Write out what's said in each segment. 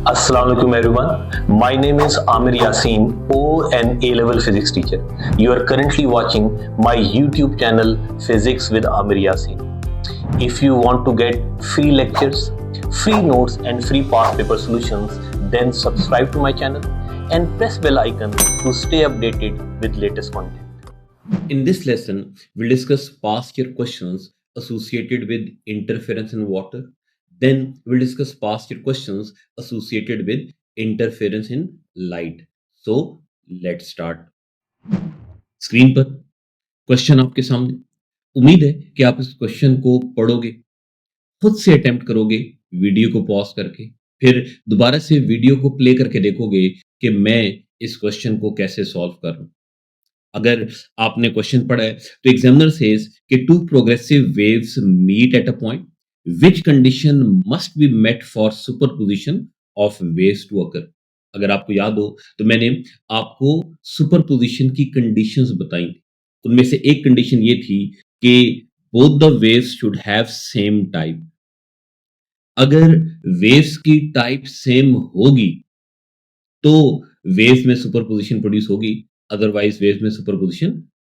Assalamu alaikum everyone. My name is Amir Yasin, O and A-level physics teacher. You are currently watching my YouTube channel Physics with Amir Yasin. If you want to get free lectures, free notes and free past paper solutions, then subscribe to my channel and press bell icon to stay updated with latest content. In this lesson, we'll discuss past year questions associated with interference in water. Then we'll discuss past year questions associated with interference in light. So let's start. Screen पर question आपके सामने। उम्मीद है कि आप इस question को पढ़ोगे, खुद से अटेम्प्ट करोगे वीडियो को पॉज करके, फिर दोबारा से वीडियो को प्ले करके देखोगे कि मैं इस क्वेश्चन को कैसे सॉल्व कर रहा हूं। अगर आपने क्वेश्चन पढ़ा है तो एग्जामिनर सेज कि two progressive waves meet at a point which condition must be met for superposition of waves to occur. अगर आपको याद हो तो मैंने आपको सुपरपोजिशन की कंडीशंस बताई थी। उनमें से एक कंडीशन ये थी कि both the waves should have same type. अगर वेव्स की टाइप सेम होगी तो वेव्स में सुपरपोजिशन प्रोड्यूस होगी, अदरवाइज वेव्स में सुपरपोजिशन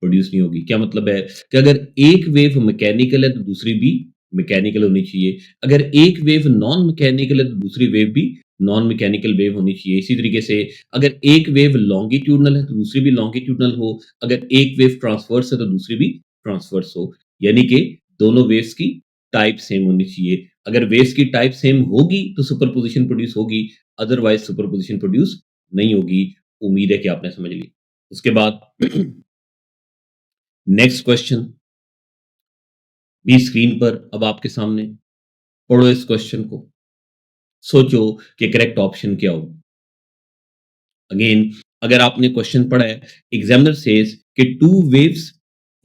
प्रोड्यूस नहीं होगी। क्या मतलब है कि अगर एक वेव मैकेनिकल है तो दूसरी भी मैकेनिकल होनी चाहिए, अगर एक वेव नॉन मैकेनिकल है तो दूसरी वेव भी नॉन मैकेनिकल वेव होनी चाहिए। इसी तरीके से अगर एक वेव लॉन्गिट्यूडनल है तो दूसरी भी लॉन्गिट्यूडनल हो, अगर एक वेव ट्रांसवर्स है तो दूसरी भी ट्रांसवर्स हो, यानी कि दोनों वेव्स की टाइप सेम होनी चाहिए। अगर वेव्स की टाइप सेम होगी तो सुपरपोजिशन प्रोड्यूस होगी, अदरवाइज सुपरपोजिशन प्रोड्यूस नहीं होगी। उम्मीद है कि आपने समझ ली। उसके बाद नेक्स्ट क्वेश्चन भी स्क्रीन पर अब आपके सामने। पढ़ो इस क्वेश्चन को, सोचो कि करेक्ट ऑप्शन क्या हो। अगेन अगर आपने क्वेश्चन पढ़ा है, एग्जामिनर सेज कि two waves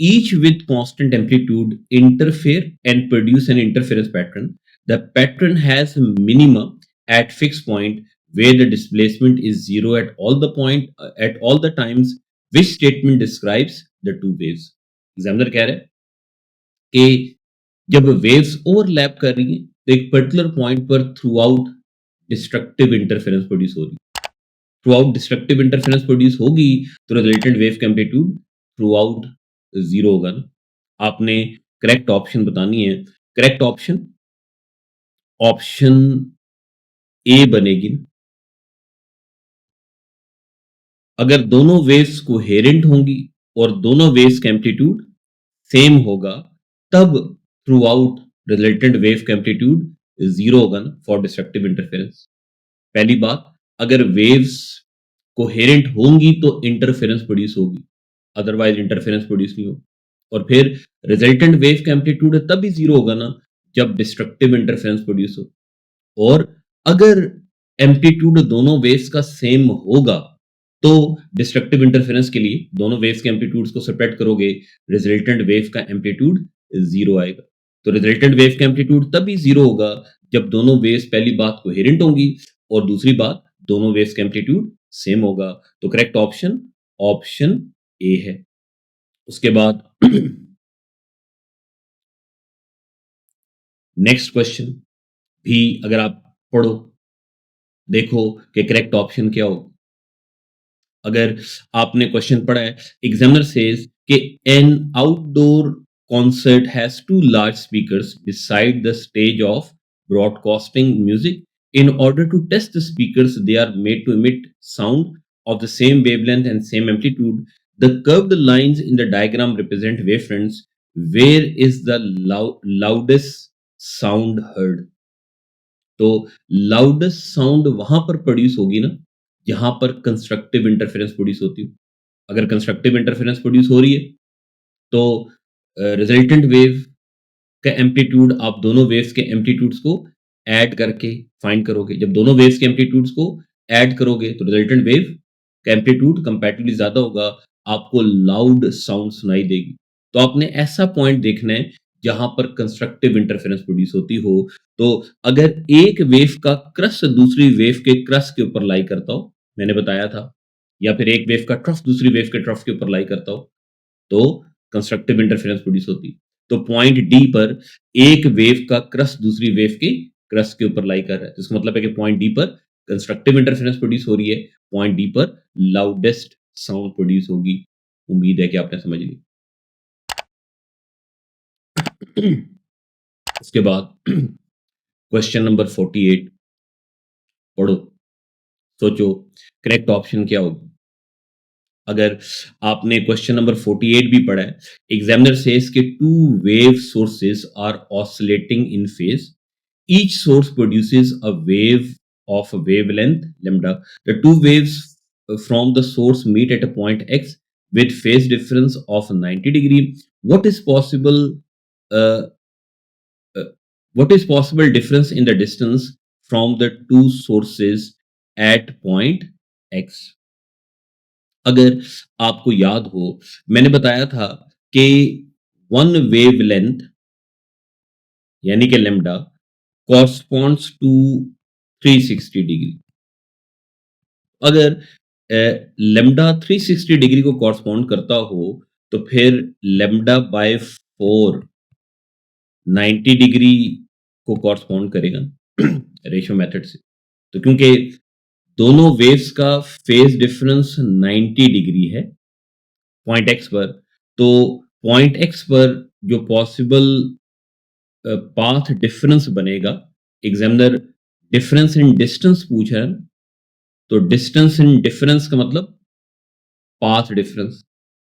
each with constant amplitude interfere and produce an interference pattern. The pattern has minima at fixed point where the displacement is zero at all the times. Which statement describes the two waves? Examiner कह रहे हैं कि जब waves overlap कर रही हैं तो एक पर्टिकुलर पॉइंट पर through out destructive interference produce हो रही है। Through out destructive interference produce होगी तो रिजल्टेंट वेव का एम्पलीट्यूड थ्रू आउट जीरो होगा ना। आपने करेक्ट ऑप्शन बतानी है। करेक्ट ऑप्शन ऑप्शन ए बनेगी ना। अगर दोनों वेव्स कोहेरेंट होंगी और दोनों वेव्स का एम्पलीट्यूड सेम होगा तब थ्रू आउट रिजल्टेंट वेव का एम्पलीट्यूड जीरो होगा ना फॉर डिस्ट्रक्टिव इंटरफेरेंस। पहली बात, अगर वेव्स कोहेरेंट होंगी तो इंटरफेरेंस प्रोड्यूस होगी, अदरवाइज इंटरफेरेंस प्रोड्यूस नहीं होगी। और फिर रिजल्टेंट वेव का एम्पलीट्यूड तभी जीरो होगा ना जब डिस्ट्रक्टिव इंटरफेरेंस प्रोड्यूस हो। और अगर एम्पलीट्यूड दोनों वेव्स का सेम होगा तो डिस्ट्रक्टिव इंटरफेरेंस के लिए दोनों वेव्स के एम्पलीट्यूड्स को सेपरेट करोगे, रिजल्टेंट वेव का एम्पलीट्यूड जीरो आएगा। तो रिजल्टेंट वेव का एम्पलीट्यूड तभी जीरो होगा जब दोनों वेव्स पहली बात कोहेरेंट होंगी और दूसरी बात दोनों वेव्स का एम्पलीट्यूड सेम होगा। तो करेक्ट ऑप्शन ऑप्शन ए है। उसके बाद नेक्स्ट क्वेश्चन भी अगर आप पढ़ो, देखो कि करेक्ट ऑप्शन क्या हो। अगर आपने क्वेश्चन पढ़ा है, एग्जामिनर सेज कि an outdoor concert has two large speakers beside the stage of broadcasting music. In order to test the speakers, they are made to emit sound of the same wavelength and same amplitude. The curved lines in the diagram represent wavefronts. Where is the loudest sound heard? तो loudest sound वहां पर produce होगी ना जहां पर constructive interference produce होती हो। अगर कंस्ट्रक्टिव इंटरफेरेंस प्रोड्यूस हो रही है तो रिजल्टेंट वेव का एम्पलीट्यूड आप दोनों वेव्स के एम्पलीट्यूड्स को ऐड करके फाइंड करोगे। जब दोनों वेव्स के एम्पलीट्यूड्स को ऐड करोगे तो रिजल्टेंट वेव का एम्पलीट्यूड कंपैरेटिवली ज्यादा होगा, आपको लाउड साउंड सुनाई देगी। तो आपने ऐसा पॉइंट देखना है जहां पर कंस्ट्रक्टिव इंटरफेरेंस प्रोड्यूस होती हो। तो अगर एक वेव का क्रस्ट दूसरी वेव के क्रस्ट के ऊपर लाई करता हो, मैंने बताया था, या फिर एक वेव का ट्रफ दूसरी वेव के ट्रफ के ऊपर लाई करता हो तो कंस्ट्रक्टिव इंटरफेरेंस प्रोड्यूस होती। तो पॉइंट डी पर एक वेव का क्रस्ट दूसरी वेव के क्रस्ट के ऊपर लाई कर रहा है, इसका मतलब है कि पॉइंट डी पर कंस्ट्रक्टिव इंटरफेरेंस प्रोड्यूस हो रही है, पॉइंट डी पर लाउडेस्ट साउंड प्रोड्यूस होगी। उम्मीद है कि आपने समझ ली। उसके बाद क्वेश्चन नंबर 48 पढ़ो, सोचो करेक्ट ऑप्शन क्या होगा। अगर आपने क्वेश्चन नंबर 48 भी पढ़ा है, एग्जामिनर सेज के two wave sources are oscillating in phase, each source produces a wave of a wavelength lambda. The two waves from the source meet at a point x with phase difference of 90 degree. What is possible? Uh, uh, what is possible difference in the distance from the two sources at point x? अगर आपको याद हो, मैंने बताया था कि one wavelength यानी कि लैम्डा कॉरस्पॉन्ड्स टू 360 डिग्री। अगर लैम्डा 360 डिग्री को कॉरस्पॉन्ड करता हो तो फिर लैम्डा बाय 4 90 डिग्री को कॉरस्पॉन्ड करेगा रेशियो मेथड से। तो क्योंकि दोनों वेव्स का फेज डिफरेंस 90 डिग्री है पॉइंट एक्स पर, तो पॉइंट एक्स पर जो पॉसिबल पाथ डिफरेंस बनेगा, एग्जामिनर डिफरेंस इन डिस्टेंस पूछ रहा है, तो डिस्टेंस इन डिफरेंस का मतलब पाथ डिफरेंस।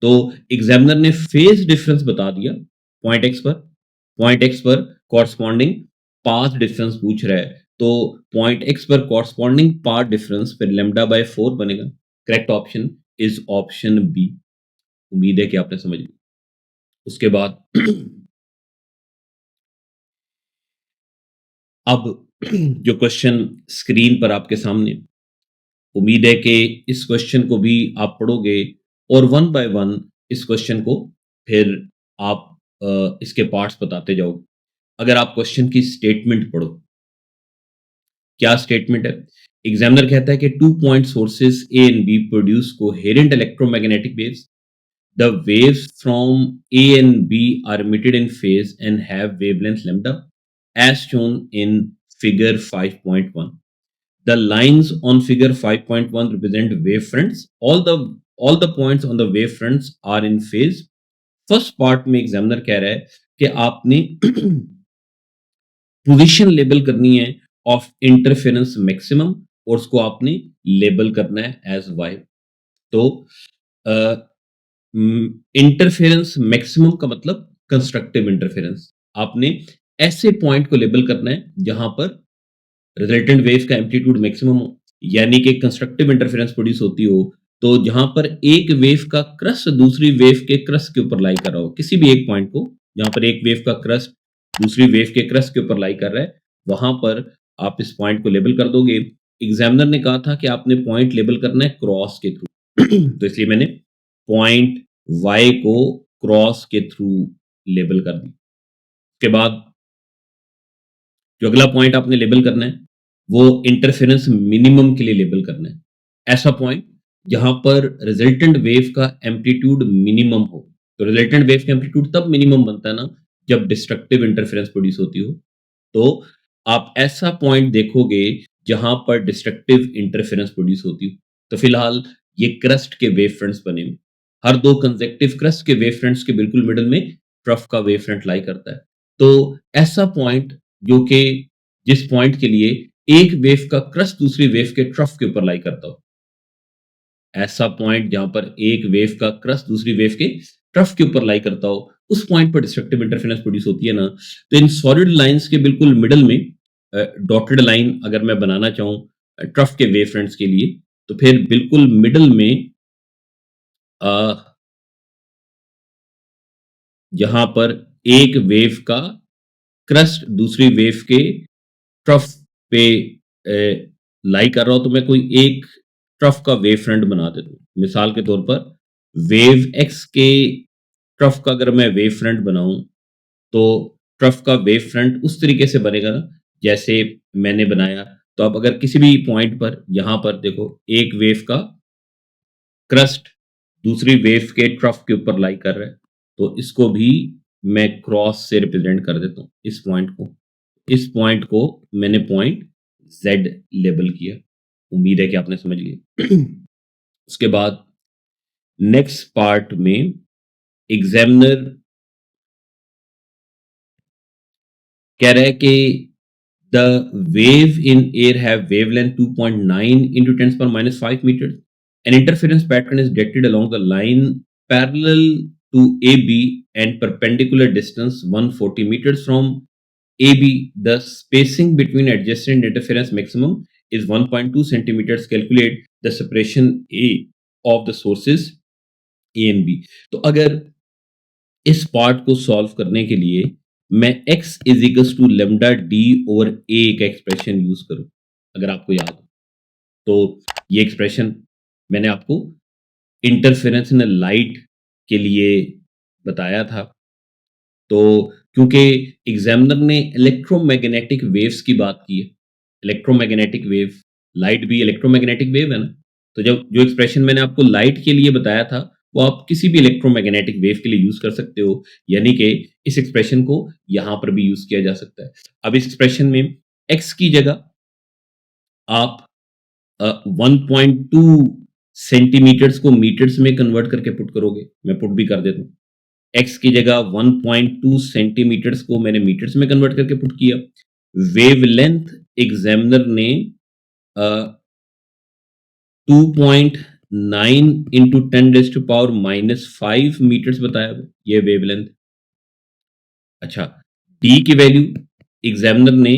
तो एग्जामिनर ने फेज डिफरेंस बता दिया पॉइंट एक्स पर कॉरस्पॉन्डिंग पाथ डिफरेंस पूछ रहा है, तो पॉइंट एक्स पर कॉरस्पॉन्डिंग पाथ डिफरेंस फिर लैम्डा बाय 4 बनेगा। Correct option is option B. उम्मीद है कि आपने समझ लिया। उसके बाद अब जो क्वेश्चन स्क्रीन पर आपके सामने, उम्मीद है कि इस क्वेश्चन को भी आप पढ़ोगे और वन बाय वन इस क्वेश्चन को फिर आप इसके पार्ट्स बताते जाओगे। अगर आप क्वेश्चन की स्टेटमेंट पढ़ो, क्या स्टेटमेंट है? एग्जामिनर कहता है कि 2 point sources A and B produce coherent electromagnetic waves. The waves from A and B are emitted in phase and have wavelength lambda as shown in figure 5.1. The lines on figure 5.1 represent wavefronts. All the points on the wavefronts are in phase. First part में examiner कह रहा है कि आपने position label करनी है of interference maximum और उसको आपने लेबल करना है एज वाई। तो इंटरफेरेंस मैक्सिमम का मतलब कंस्ट्रक्टिव इंटरफेरेंस। आपने ऐसे पॉइंट को लेबल करना है जहां पर रिजल्टेंट वेव का एम्पलीट्यूड मैक्सिमम हो, यानी कि कंस्ट्रक्टिव इंटरफेरेंस प्रोड्यूस होती हो तो जहां पर एक वेव का क्रस्ट दूसरी वेव के क्रस्ट के ऊपर लाई कर रहा हो, किसी भी एक पॉइंट को जहां पर एक वेव का क्रस्ट दूसरी वेव के क्रस्ट के ऊपर लाई कर रहा है, वहां पर आप इस पॉइंट को लेबल कर दोगे। एग्जामिनर ने कहा था कि आपने पॉइंट लेबल करना है क्रॉस के थ्रू तो इसलिए मैंने पॉइंट y को क्रॉस के थ्रू लेबल कर दी। उसके बाद जो अगला पॉइंट आपने लेबल करना है वो इंटरफेरेंस मिनिमम के लिए लेबल करना है। ऐसा पॉइंट जहां पर रिजल्टेंट वेव का एम्पलीट्यूड मिनिमम हो। तो रिजल्टेंट वेव का एम्पलीट्यूड तब मिनिमम बनता है ना जब डिस्ट्रक्टिव इंटरफेरेंस प्रोड्यूस होती हो। तो आप ऐसा पॉइंट देखोगे जहां पर डिस्ट्रक्टिव इंटरफेरेंस प्रोड्यूस होती हो। तो फिलहाल ये क्रस्ट के वेव फ्रंट्स बने हुए, हर दो कंसेक्टिव क्रस्ट के वेव फ्रंट्स के बिल्कुल मिडल में ट्रफ का वेव फ्रंट लाई करता है। तो ऐसा पॉइंट जो कि जिस पॉइंट के लिए एक वेव का क्रस्ट दूसरी वेव के ट्रफ के ऊपर लाई करता हो, ऐसा पॉइंट जहां पर एक वेव का क्रस्ट दूसरी वेव के ट्रफ के ऊपर लाई करता हो, उस पॉइंट पर डिस्ट्रक्टिव इंटरफेरेंस प्रोड्यूस होती है ना। तो इन सॉलिड लाइंस के बिल्कुल मिडल में डॉटेड लाइन अगर मैं बनाना चाहूं ट्रफ के वेव फ्रंट्स के लिए, तो फिर बिल्कुल मिडल में जहां पर एक वेव का क्रस्ट दूसरी वेव के ट्रफ पे लाई कर रहा हो, तो मैं कोई एक ट्रफ का वेव फ्रंट बना देता हूं। मिसाल के तौर पर वेव एक्स के ट्रफ का अगर मैं वेव फ्रंट बनाऊं तो ट्रफ का वेव फ्रंट उस तरीके से बनेगा ना जैसे मैंने बनाया। तो अब अगर किसी भी पॉइंट पर यहां पर देखो एक वेव का क्रस्ट दूसरी वेव के ट्रफ के ऊपर लाई कर रहा है, तो इसको भी मैं क्रॉस से रिप्रेजेंट कर देता हूं। इस पॉइंट को मैंने पॉइंट Z लेबल किया। उम्मीद है कि आपने समझ लिया। उसके बाद नेक्स्ट पार्ट में एग्जामिनर कह रहा है कि the wave in air have wavelength 2.9 into 10 per minus 5 meters. An interference pattern is detected along the line parallel to AB and perpendicular distance 140 meters from AB. The spacing between adjacent interference maximum is 1.2 centimeters. Calculate the separation A of the sources A and B. तो अगर इस part को solve करने के लिए मैं x is equals to lambda D over A का expression use करूं, अगर आपको याद हो तो ये एक्सप्रेशन मैंने आपको इंटरफेरेंस इन लाइट के लिए बताया था। तो क्योंकि एग्जामिनर ने इलेक्ट्रोमैग्नेटिक वेव्स की बात की है, इलेक्ट्रोमैग्नेटिक वेव, लाइट भी इलेक्ट्रोमैग्नेटिक वेव है ना, तो जब जो एक्सप्रेशन मैंने आपको लाइट के लिए बताया था वो आप किसी भी इलेक्ट्रोमैग्नेटिक वेव के लिए यूज कर सकते हो, यानी कि इस एक्सप्रेशन को यहां पर भी यूज किया जा सकता है। अब इस एक्सप्रेशन में एक्स की जगह आप 1.2 सेंटीमीटर्स को मीटर्स में कन्वर्ट करके पुट करोगे, मैं पुट भी कर देता हूँ। एक्स की जगह 1.2 सेंटीमीटर्स को मैंने मीटर्स में कन्वर्ट करके पुट किया। वेवलेंथ एग्जामिनर ने 2.9 इंटू 10⁻⁻5 मीटर्स बताया हुआ है, ये वेवलेंथ। अच्छा, डी की वैल्यू एग्जामिनर ने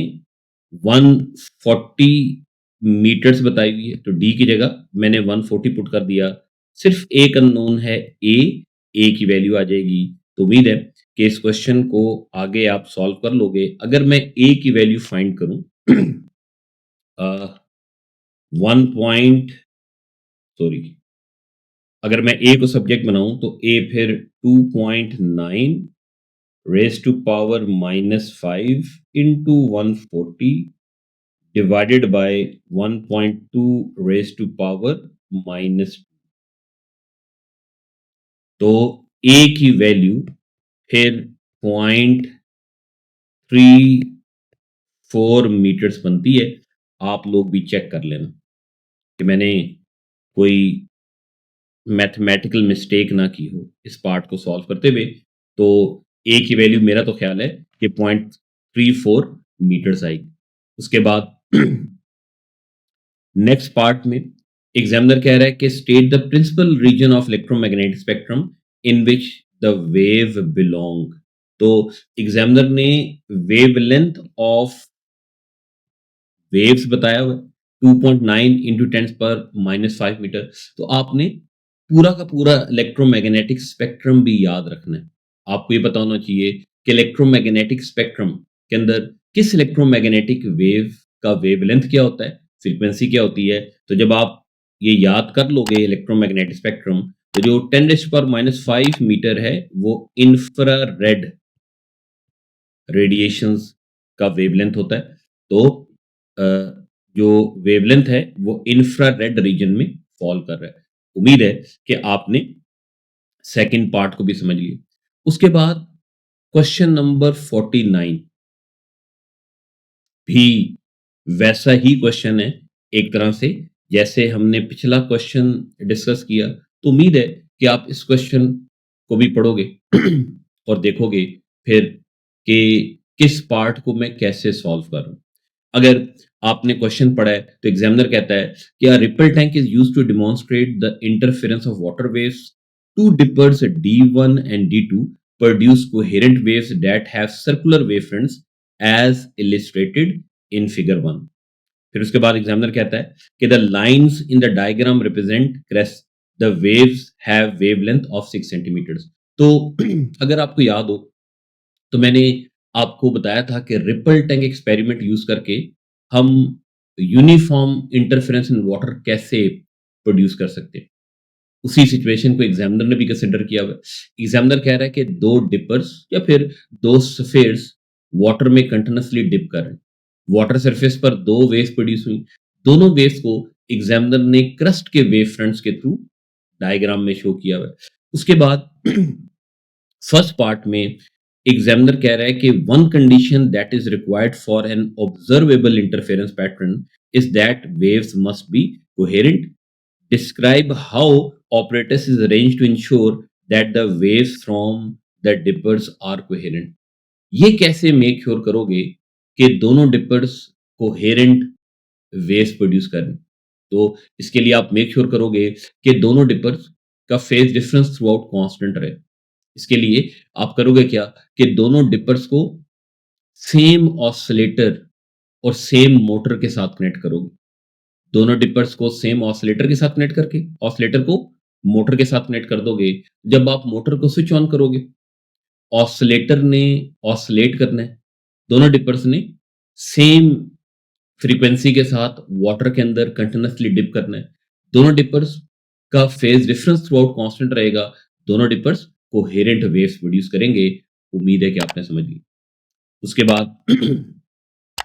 140 मीटर्स बताई हुई है, तो डी की जगह मैंने 140 पुट कर दिया। सिर्फ एक अननोन है ए की वैल्यू आ जाएगी। तो उम्मीद है कि इस क्वेश्चन को आगे आप सॉल्व कर लोगे। अगर मैं ए की वैल्यू फाइंड करूं 1 पॉइंट सॉरी अगर मैं ए को सब्जेक्ट बनाऊं तो ए फिर 2.9 raise to power -5 into 140 divided by 1.2 raise to power -2। तो ए की वैल्यू फिर 0.34 मीटर्स बनती है। आप लोग भी चेक कर लेना कि मैंने कोई मैथमेटिकल मिस्टेक ना की हो इस पार्ट को सॉल्व करते हुए। तो ए की वैल्यू मेरा तो ख्याल है कि 0.34 मीटर्स आएगी। उसके बाद नेक्स्ट पार्ट में एग्जामिनर कह रहा है कि state the principal region of electromagnetic spectrum in which the wave belong. तो एग्जामिनर ने वेवलेंथ ऑफ वेव्स बताया हुआ 2.9 इंटू 10⁻⁻5 मीटर। तो आपने पूरा का पूरा इलेक्ट्रोमैग्नेटिक स्पेक्ट्रम भी याद रखना है। आपको ये पता होना चाहिए कि इलेक्ट्रोमैग्नेटिक स्पेक्ट्रम के अंदर किस इलेक्ट्रोमैग्नेटिक वेव का वेवलेंथ क्या होता है, फ्रीक्वेंसी क्या होती है। तो जब आप ये याद कर लोगे इलेक्ट्रोमैग्नेटिक स्पेक्ट्रम, तो जो 10⁻⁵ मीटर है वो इंफ्रारेड रेडिएशंस का वेवलेंथ होता है। तो जो वेवलेंथ है वो इंफ्रारेड रीजन में फॉल कर रहा है। उम्मीद है कि आपने सेकंड पार्ट को भी समझ लिया। उसके बाद क्वेश्चन नंबर 49 भी वैसा ही क्वेश्चन है एक तरह से जैसे हमने पिछला क्वेश्चन डिस्कस किया। तो उम्मीद है कि आप इस क्वेश्चन को भी पढ़ोगे और देखोगे फिर कि किस पार्ट को मैं कैसे सॉल्व करूं। अगर आपने क्वेश्चन पढ़ा है तो एग्जामिनर कहता है कि a ripple tank is used to demonstrate the interference of water waves. Two dippers D1 and D2 produce coherent waves that have circular wavefronts as illustrated in figure 1। फिर उसके बाद एग्जामिनर कहता है कि the lines in the diagram represent crest the waves have wavelength of 6 centimetres. तो अगर आपको याद हो तो मैंने आपको बताया था कि रिपल टैंक एक्सपेरिमेंट यूज करके हम यूनिफॉर्म इंटरफेरेंस इन वाटर कैसे प्रोड्यूस कर सकते हैं। उसी सिचुएशन को एग्जामिनर ने भी कंसिडर किया हुआ है। एग्जामिनर कह रहा है कि दो डिपर्स या फिर दो सफेयर्स वाटर में कंटिन्यूसली डिप कर रहे हैं। वाटर सरफेस पर दो वेव्स प्रोड्यूस हुई। दोनों वेव्स को एग्जामिनर ने क्रस्ट के वेव फ्रंट्स के थ्रू डायग्राम में शो किया हुआ है। उसके बाद फर्स्ट पार्ट में एग्जामिनर कह रहा है कि one condition that is required for an observable interference pattern is that waves must be coherent. Describe how apparatus is arranged to ensure that the waves from the dippers are coherent. ये कैसे make sure करोगे कि दोनों differs coherent waves produce करें? तो इसके लिए आप मेक श्योर करोगे कि दोनों डिपर्स का phase difference through out constant रहे। इसके लिए आप करोगे क्या कि दोनों डिपर्स को सेम ऑसिलेटर और सेम मोटर के साथ कनेक्ट करोगे। दोनों डिपर्स को सेम ऑसिलेटर के साथ कनेक्ट करके ऑसिलेटर को मोटर के साथ कनेक्ट कर दोगे। जब आप मोटर को स्विच ऑन करोगे, ऑसिलेटर ने ऑसिलेट करना है, दोनों डिपर्स ने सेम फ्रीक्वेंसी के साथ वाटर के अंदर कंटिन्यूअसली डिप करना है। दोनों डिपर्स का phase difference through out constant रहेगा। दोनों डिपर्स कोहेरेंट वेव्स प्रोड्यूस करेंगे। उम्मीद है कि आपने समझ ली। उसके बाद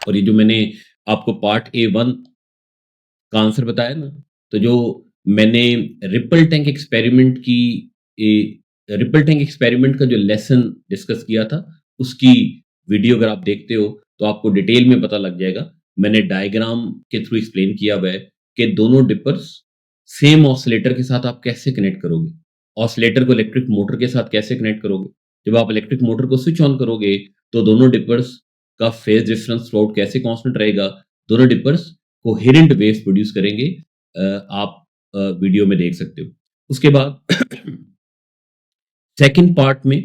और ये जो मैंने आपको पार्ट A1 का आंसर बताया ना, तो जो मैंने रिपल टैंक एक्सपेरिमेंट की रिपल टैंक एक्सपेरिमेंट का जो लेसन डिस्कस किया था, उसकी वीडियो अगर आप देखते हो तो आपको डिटेल में पता लग जाएगा। मैंने डायग्राम के थ्रू एक्सप्लेन किया हुआ है कि दोनों डिपर्स सेम ऑसिलेटर के साथ आप कैसे कनेक्ट करोगे, ऑसिलेटर को इलेक्ट्रिक मोटर के साथ कैसे कनेक्ट करोगे। जब आप इलेक्ट्रिक मोटर को स्विच ऑन करोगे तो दोनों डिपर्स का फेज डिफरेंस थ्रू आउट कैसे कांस्टेंट रहेगा, दोनों डिपर्स कोहेरेंट वेव्स प्रोड्यूस करेंगे। आप वीडियो में देख सकते हो। उसके बाद सेकंड पार्ट में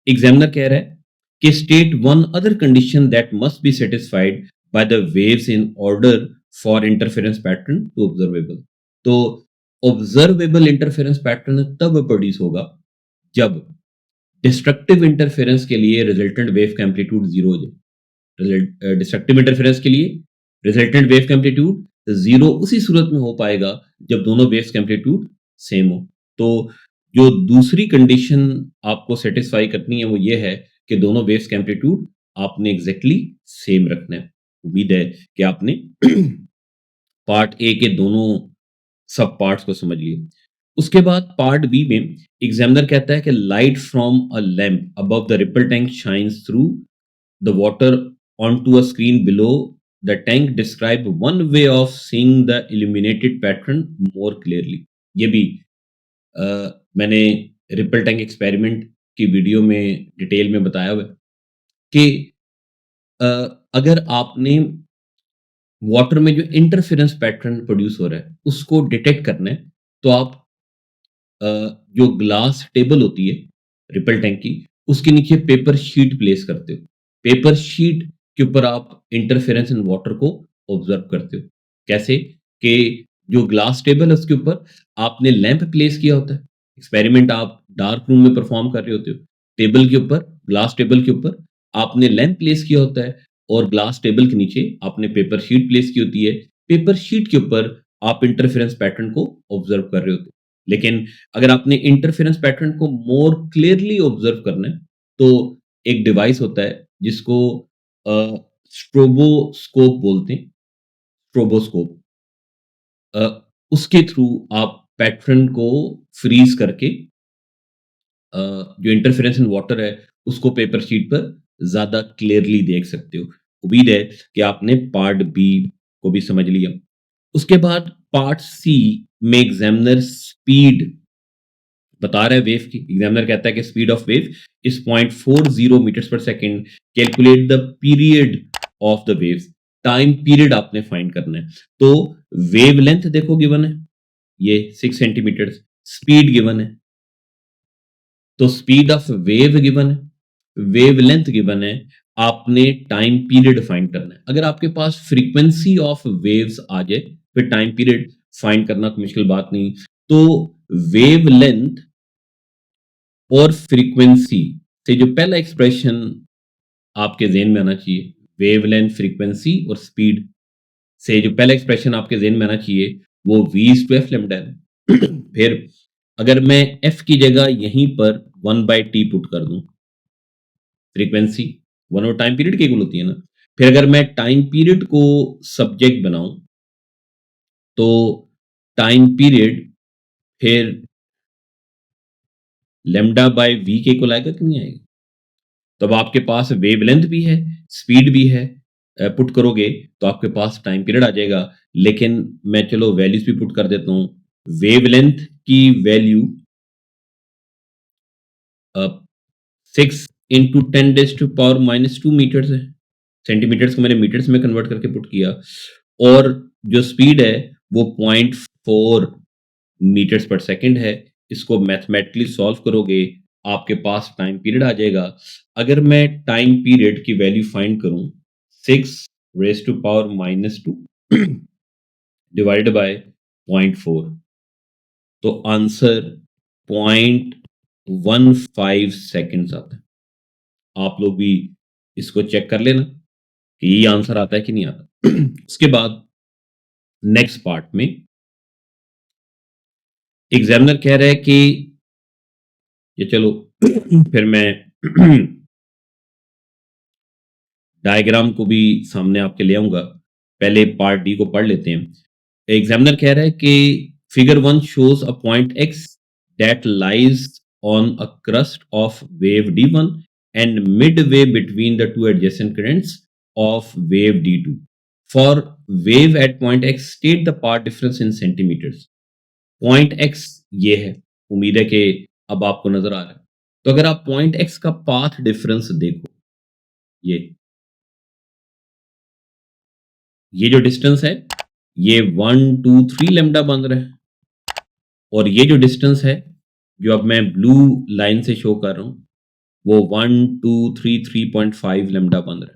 एग्जामिनर कह रहा है कि state one other condition that must be satisfied by the waves in order for interference pattern to observable. तो ऑब्जर्वेबल इंटरफेरेंस पैटर्न तब प्रोड्यूस होगा जब डिस्ट्रक्टिव इंटरफेरेंस के लिए रिजल्टेंट वेव का एम्पलीट्यूड जीरो हो जाए। डिस्ट्रक्टिव इंटरफेरेंस के लिए रिजल्टेंट वेव का एम्पलीट्यूड जीरो उसी सूरत में हो पाएगा जब दोनों वेव्स का एम्पलीट्यूड सेम हो। तो जो दूसरी कंडीशन आपको सेटिस्फाई करनी है वो ये है कि दोनों वेव्स का एम्पलीट्यूड आपने एग्जैक्टली सेम रखना है। उम्मीद है कि आपने पार्ट ए के दोनों सब पार्ट्स को समझ लिए। उसके बाद पार्ट बी में एग्जामिनर कहता है कि light from a lamp above the ripple tank shines through the water onto a screen below the tank. Describe one way of seeing the illuminated pattern more clearly. ये भी मैंने ripple tank experiment की video में detail में बताया हुआ है कि अगर आपने वाटर में जो इंटरफेरेंस पैटर्न प्रोड्यूस हो रहा है उसको डिटेक्ट करना है तो आप जो ग्लास टेबल होती है रिपल टैंक की, उसके नीचे पेपर शीट प्लेस करते हो। पेपर शीट के ऊपर आप इंटरफेरेंस इन वाटर को ऑब्जर्व करते हो। कैसे कि जो ग्लास टेबल है उसके ऊपर आपने लैंप प्लेस किया होता है। एक्सपेरिमेंट आप डार्क रूम में परफॉर्म कर रहे होते हो। टेबल के ऊपर, ग्लास टेबल के ऊपर आपने लैंप प्लेस किया होता है और ग्लास टेबल के नीचे आपने पेपर शीट प्लेस की होती है। पेपर शीट के ऊपर आप इंटरफेरेंस पैटर्न को ऑब्जर्व कर रहे होते हो। लेकिन अगर आपने इंटरफेरेंस पैटर्न को मोर क्लियरली ऑब्जर्व करना है तो एक डिवाइस होता है जिसको स्ट्रोबोस्कोप बोलते हैं। स्ट्रोबोस्कोप उसके थ्रू आप पैटर्न को फ्रीज करके जो इंटरफेरेंस इन वाटर है उसको पेपर शीट पर ज्यादा क्लियरली देख सकते हो। उम्मीद है कि आपने पार्ट बी को भी समझ लिया। उसके बाद पार्ट सी में एग्जामिनर स्पीड बता रहा है वेव की। एग्जामिनर कहता है कि speed of wave is 0.40 metres per second. Calculate the period of the waves. Time period आपने फाइंड करना है। तो वेव लेंथ देखो गिवन है, ये 6 सेंटीमीटर। स्पीड गिवन है, तो स्पीड ऑफ वेव गिवन है, वेव लेंथ गिवन है, आपने टाइम पीरियड फाइंड करना है। अगर आपके पास फ्रीक्वेंसी ऑफ वेव्स आ जाए फिर टाइम पीरियड फाइंड करना कोई मुश्किल बात नहीं। तो वेव लेंथ और फ्रीक्वेंसी से जो पहला एक्सप्रेशन आपके जेहन में आना चाहिए, वेव लेंथ, फ्रीक्वेंसी और स्पीड से जो पहला एक्सप्रेशन आपके जेहन में आना चाहिए वो v is to f lambda है। फिर अगर मैं f की जगह यहीं पर 1/t पुट कर दूं, फ्रीक्वेंसी 1 और टाइम पीरियड की इक्वल होती है ना। फिर अगर मैं टाइम पीरियड को सब्जेक्ट बनाऊं तो टाइम पीरियड फिर लैम्डा बाय वी के इक्वल आएगा कि नहीं आएगा। तब आपके पास वेव लेंथ भी है, स्पीड भी है, पुट करोगे तो आपके पास टाइम पीरियड आ जाएगा, लेकिन मैं चलो वैल्यूज भी पुट कर देता हूँ। वेवलेंथ की वैल्यू 6 इंटू 10⁻⁻² मीटर्स है। सेंटीमीटर्स को मैंने मीटर्स में कन्वर्ट करके पुट किया, और जो स्पीड है वो 0.4 मीटर्स पर सेकंड है। इसको मैथमेटिकली सॉल्व करोगे, आपके पास टाइम पीरियड आ जाएगा। अगर मैं टाइम पीरियड की वैल्यू फाइंड करूं, 6⁻⁻² डिवाइडेड बाय 0.4, तो आंसर 0.15 सेकंड्स आता है। आप लोग भी इसको चेक कर लेना कि ये आंसर आता है कि नहीं आता। उसके बाद नेक्स्ट पार्ट में एग्जामिनर कह रहा है कि ये चलो फिर मैं डायग्राम को भी सामने आपके ले आऊंगा। पहले पार्ट डी को पढ़ लेते हैं। एग्जामिनर कह रहा है कि figure 1 shows a point x that lies on a crust of wave D1 and midway between the two adjacent currents of wave D2. For wave at point x, state the path difference in centimeters. Point x ये है, उम्मीद है कि अब आपको नजर आ रहा है। तो अगर आप पॉइंट x का पाथ डिफरेंस देखो, ये जो डिस्टेंस है ये 1 2 3 लेमडा बन रहा है, और ये जो डिस्टेंस है जो अब मैं ब्लू लाइन से शो कर रहा हूं, वो 1 2 3 3.5 लेमडा बन रहा है।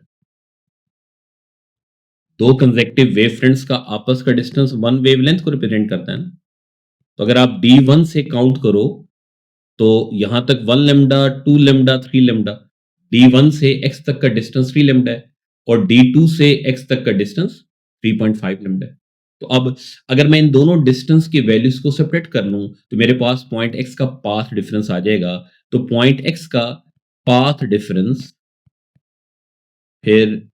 दो कंसेक्टिव वेव फ्रंट्स का आपस का डिस्टेंस वन वेवलेंथ को रिप्रेजेंट करता है ना। तो अगर आप D1 से काउंट करो तो यहां तक 1 लेमडा 2 लेमडा 3 लेमडा, D1 से x तक का डिस्टेंस 3 लेमडा है, और D2 से x तक का डिस्टेंस 3.5 लेमडा है। तो अब अगर मैं इन दोनों डिस्टेंस की वैल्यूज को सेपरेट कर लूं तो मेरे पास पॉइंट x का पाथ डिफरेंस आ जाएगा। तो पॉइंट x का पाथ डिफरेंस फिर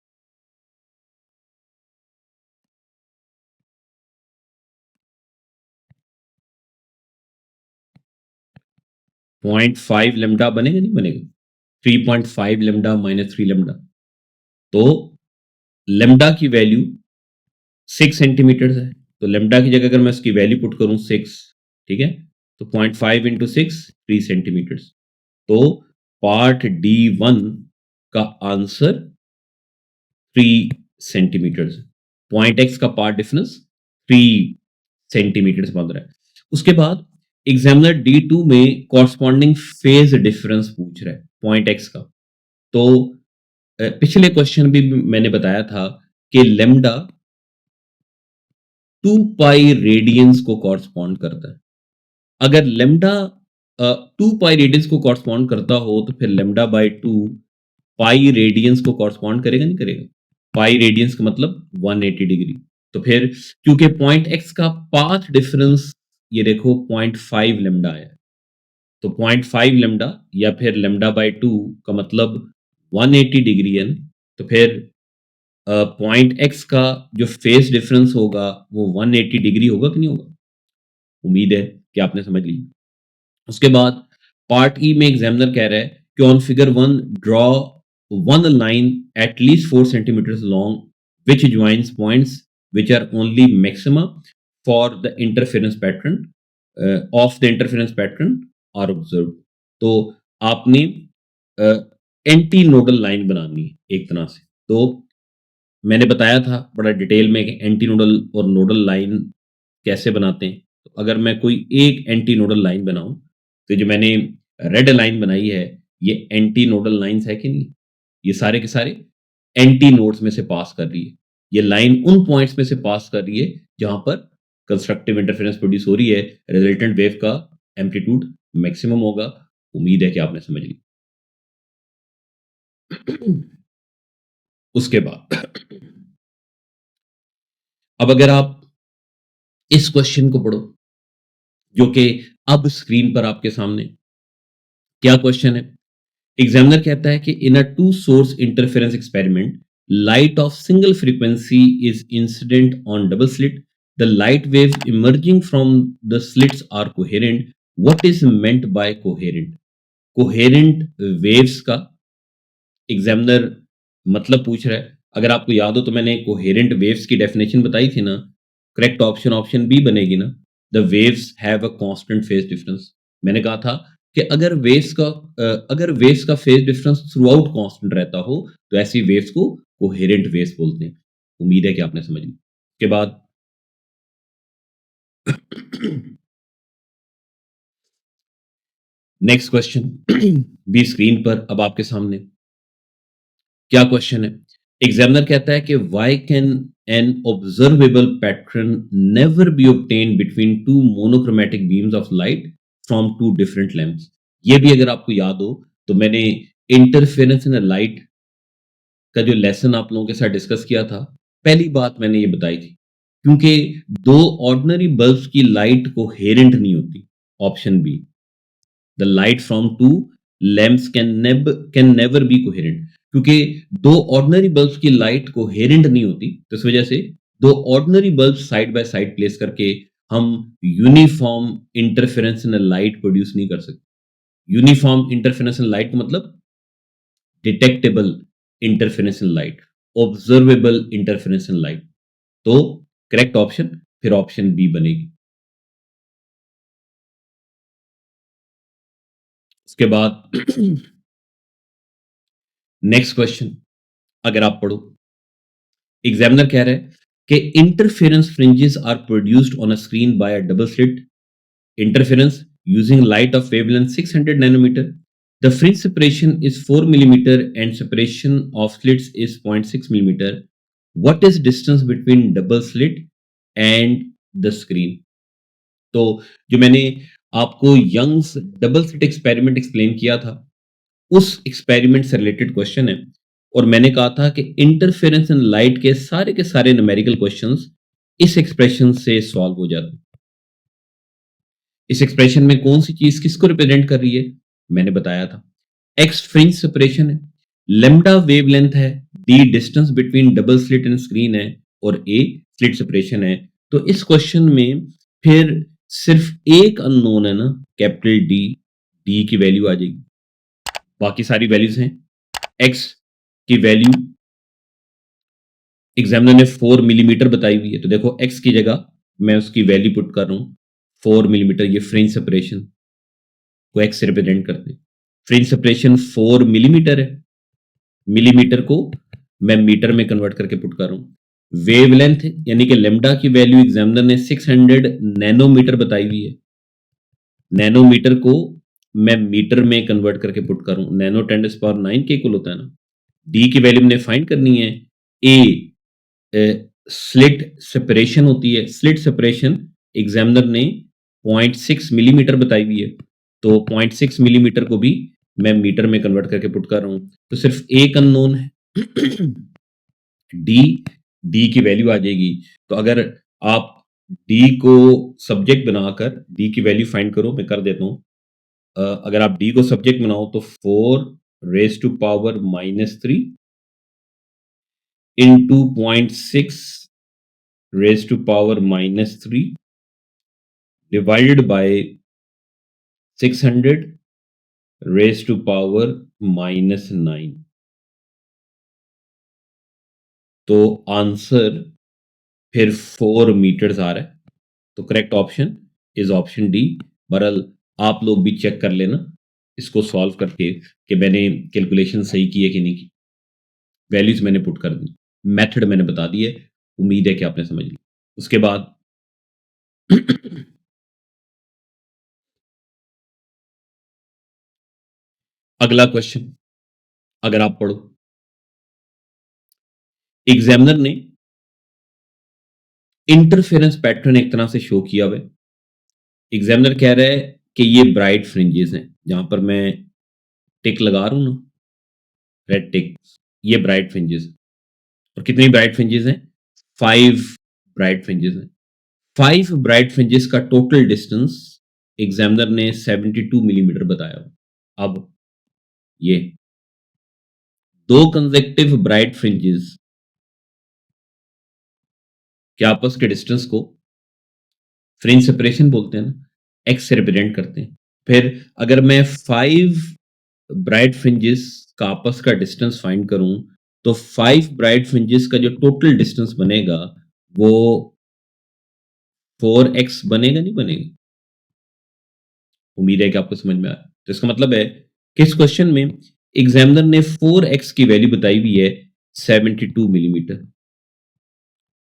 0.5 लेमडा बनेगा, नहीं बनेगा? 3.5 लेमडा माइनस 3 लेमडा, तो लेमडा की वैल्यू 6 सेंटीमीटर है। तो लेमडा की जगह अगर मैं इसकी वैल्यू पुट करूं 6, ठीक है, तो 0.5 इंटू 6 3 सेंटीमीटर। तो पार्ट D1 का आंसर 3 सेंटीमीटर। पॉइंट एक्स का पार्ट डिफरेंस 3 सेंटीमीटर बन रहा है। उसके बाद एग्जामिनर D2 में कॉरस्पॉन्डिंग फेज डिफरेंस पूछ रहा है पॉइंट एक्स का। तो पिछले क्वेश्चन भी मैंने बताया था कि लेमडा 2 पाई रेडियंस को कॉरस्पॉन्ड करता है। अगर लेमडा 2 पाई रेडियंस को कॉरस्पॉन्ड करता हो तो फिर लेमडा बाई 2 पाई रेडियंस को कॉरस्पॉन्ड करेगा, नहीं करेगा? पाई रेडियंस का मतलब 180 डिग्री। तो फिर क्योंकि पॉइंट एक्स का पाथ डिफरेंस ये देखो 0.5 लेमडा है, तो 0.5 लेमडा या फिर लेमडा बाई 2 का मतलब 180 डिग्री है। तो फिर पॉइंट एक्स का जो फेस डिफरेंस होगा वो 180 डिग्री होगा कि नहीं होगा? उम्मीद है कि आपने समझ ली। उसके बाद पार्ट ई में एग्जामिनर कह रहा है कि on figure 1 draw one line at least 4 centimetre long which joins points which are only maxima for the interference pattern of the interference pattern are observe. तो आपने एंटी नोडल लाइन बनानी है एक तरह से। तो मैंने बताया था बड़ा डिटेल में कि एंटी नोडल और नोडल लाइन कैसे बनाते हैं। तो अगर मैं कोई एक एंटी नोडल लाइन बनाऊं, तो जो मैंने रेड लाइन बनाई है ये एंटी नोडल लाइंस है कि नहीं? ये सारे के सारे एंटी नोड्स में से पास कर रही है। ये लाइन उन पॉइंट्स में से पास कर रही है जहां पर कंस्ट्रक्टिव इंटरफेरेंस प्रोड्यूस हो रही है, रिजल्टेंट वेव का एम्पलीट्यूड मैक्सिमम होगा। उम्मीद है कि आपने समझ ली। उसके बाद अब अगर आप इस क्वेश्चन को पढ़ो जो कि अब स्क्रीन पर आपके सामने, क्या क्वेश्चन है? एग्जामिनर कहता है कि in a two source interference experiment light of single frequency is incident on double slit, the light wave emerging from the slits are coherent, what is meant by coherent? Coherent waves का examiner मतलब पूछ रहा है। अगर आपको याद हो तो मैंने कोहेरेंट वेव्स की डेफिनेशन बताई थी ना, करेक्ट ऑप्शन ऑप्शन बी बनेगी ना। The waves have a constant phase difference. मैंने कहा था कि अगर वेव्स का phase difference through out constant रहता हो तो ऐसी वेव्स को कोहेरेंट वेव्स बोलते हैं। उम्मीद है कि आपने समझ ली। उसके बाद नेक्स्ट क्वेश्चन भी स्क्रीन पर अब आपके सामने। क्या क्वेश्चन है? एग्जामिनर कहता है कि why can an observable pattern never be obtain between two monochromatic beams of light from two different lengths. ये भी अगर आपको याद हो तो मैंने इंटरफेरेंस इन लाइट का जो लेसन आप लोगों के साथ डिस्कस किया था, पहली बात मैंने ये बताई थी, क्योंकि दो ऑर्डिनरी बल्ब्स की लाइट कोहेरेंट नहीं होती। Option B, the light from two lamps can never be coherent. क्योंकि दो ऑर्डिनरी बल्ब्स की लाइट कोहेरेंट नहीं होती, तो इस वजह से दो ordinary bulb side by side place करके हम uniform interference in light produce नहीं कर सकते। यूनिफॉर्म इंटरफेरेंस इन लाइट का मतलब detectable interference in light, observable interference in light. तो करेक्ट ऑप्शन फिर ऑप्शन बी बनेगी। उसके बाद नेक्स्ट क्वेश्चन अगर आप पढ़ो, एग्जामिनर कह रहा है कि interference fringes are produced on a screen by a double slit interference using light of wavelength 600 nanometer. The fringe separation is 4 millimeter and separation of slits is 0.6 millimeter. What is distance between double slit and the screen? तो जो मैंने आपको Young's double slit experiment explain किया था, उस experiment से related question है। और मैंने कहा था कि इंटरफेरेंस इन लाइट के सारे न्यूमेरिकल क्वेश्चंस इस एक्सप्रेशन से सॉल्व हो जाते हैं। इस एक्सप्रेशन में कौन सी चीज किसको रिप्रेजेंट कर रही है? मैंने बताया था, एक्स फ्रिंज सेपरेशन है, लेमडा वेवलेंथ है, D distance between double slit and screen है, और ए स्लिट सेपरेशन है। तो इस क्वेश्चन में फिर सिर्फ एक अननोन है ना, कैपिटल डी। डी की वैल्यू आ जाएगी, बाकी सारी वैल्यूज हैं। एक्स की वैल्यू एग्जामिनर ने 4 मिलीमीटर बताई हुई है, तो देखो एक्स की जगह मैं उसकी वैल्यू पुट कर रहा हूं 4 मिलीमीटर। ये फ्रिंज सेपरेशन को एक्स से रिप्रेजेंट करते हैं। फ्रिंज सेपरेशन 4 मिलीमीटर है, मिलीमीटर को मैं मीटर में कन्वर्ट करके पुट कर रहा हूं। वेवलेंथ यानी कि लेमडा की वैल्यू एग्जामिनर ने 600 नैनोमीटर बताई हुई है। नैनोमीटर को मैं मीटर में कन्वर्ट करके पुट कर रहा हूं। नैनो 10⁹ के इक्वल होता है ना। डी की वैल्यू मैंने फाइंड करनी है। ए स्लिट सेपरेशन होती है, स्लिट सेपरेशन एग्जामिनर ने 0.6 मिलीमीटर बताई हुई है, तो 0.6 मिलीमीटर को भी मैं मीटर में कन्वर्ट करके पुट कर रहा हूं। तो सिर्फ एक अननोन है डी। डी की वैल्यू आ जाएगी। तो अगर आप डी को सब्जेक्ट बनाकर डी की वैल्यू फाइंड करो, मैं कर देता हूं। अगर आप डी को सब्जेक्ट बनाओ तो 4⁻³ into 0.6⁻³ divided by 600⁻⁻⁹ तो आंसर फिर 4 मीटर्स आ रहा है। तो correct option is option D. बहरहाल आप लोग भी चेक कर लेना इसको सॉल्व करके कि मैंने कैलकुलेशन सही की है कि नहीं की। वैल्यूज मैंने पुट कर दी, मेथड मैंने बता दी है। उम्मीद है कि आपने समझ ली। उसके बाद अगला क्वेश्चन अगर आप पढ़ो, एग्जामिनर ने इंटरफेरेंस पैटर्न एक तरह से शो किया हुआ है। एग्जामिनर कह रहा है कि ये ब्राइट फ्रिंजेस हैं, जहां पर मैं टिक लगा रहा हूं ना, रेड टिक, ये ब्राइट फ्रिंजेस। और कितनी ब्राइट फ्रिंजेस हैं? 5 ब्राइट फ्रिंजेस हैं। 5 ब्राइट फ्रिंजेस का टोटल डिस्टेंस एग्जामिनर ने 72 मिलीमीटर बताया। अब ये दो कंसेक्टिव ब्राइट फ्रिंजेस के आपस के डिस्टेंस को फ्रिंज सेपरेशन बोलते हैं ना, एक्स से रिप्रेजेंट करते हैं। फिर अगर मैं 5 ब्राइट फ्रिंजेस का आपस का डिस्टेंस फाइंड करूं तो 5 ब्राइट फ्रिंजेस का जो टोटल डिस्टेंस बनेगा वो 4x बनेगा, नहीं बनेगा? उम्मीद है कि आपको समझ में आ रहा है। तो इसका मतलब है कि इस क्वेश्चन में एग्जामिनर ने 4x की वैल्यू बताई हुई है 72 मिलीमीटर।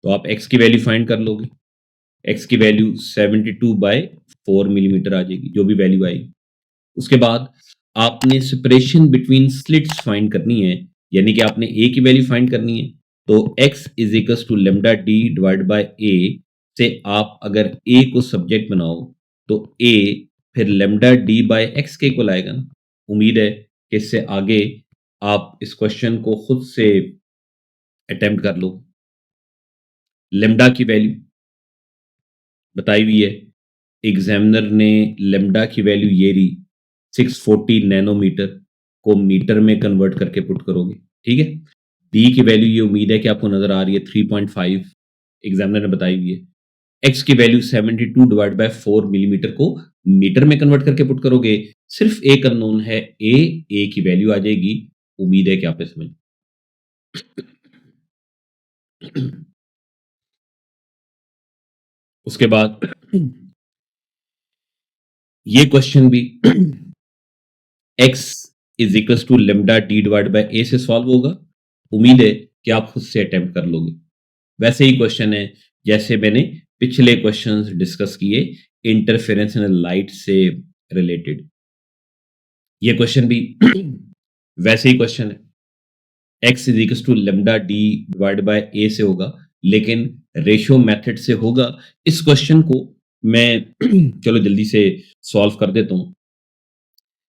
तो आप x की वैल्यू फाइंड कर लोगे। x की वैल्यू 72/4 मिलीमीटर आ जाएगी, जो भी वैल्यू आएगी। उसके बाद आपने सेपरेशन बिटवीन स्लिट्स फाइंड करनी है, यानी कि आपने a की वैल्यू फाइंड करनी है। तो x is equal to lambda D divide by a से आप अगर a को सब्जेक्ट बनाओ तो a फिर लेमडा डी बाय एक्स के इक्वल आएगा ना। उम्मीद है कि इससे आगे आप इस क्वेश्चन को खुद से अटेम्प्ट कर लो। लेमडा की वैल्यू बताई हुई है, एग्जामिनर ने लेमडा की वैल्यू ये रही 640 नैनोमीटर को मीटर में कन्वर्ट करके पुट करोगे, ठीक है। डी की वैल्यू ये उम्मीद है कि आपको नजर आ रही है 3.5, एग्जामिनर ने बताई हुई है। एक्स की वैल्यू 72 डिवाइड बाय 4 मिलीमीटर को मीटर में कन्वर्ट करके पुट करोगे, सिर्फ एक अननोन है ए की वैल्यू आ जाएगी। उम्मीद है कि आप समझ उसके बाद ये क्वेश्चन भी x is equal to lambda D divide by A से सॉल्व होगा। उम्मीद है कि आप खुद से अटेम्प्ट कर लोगे। वैसे ही क्वेश्चन है जैसे मैंने पिछले क्वेश्चंस डिस्कस किए इंटरफेरेंस इन लाइट से रिलेटेड। ये क्वेश्चन भी वैसे ही क्वेश्चन है, x is equal to lambda D divide by A से होगा, लेकिन रेशियो मेथड से होगा। इस क्वेश्चन को मैं चलो जल्दी से सॉल्व कर देता हूं।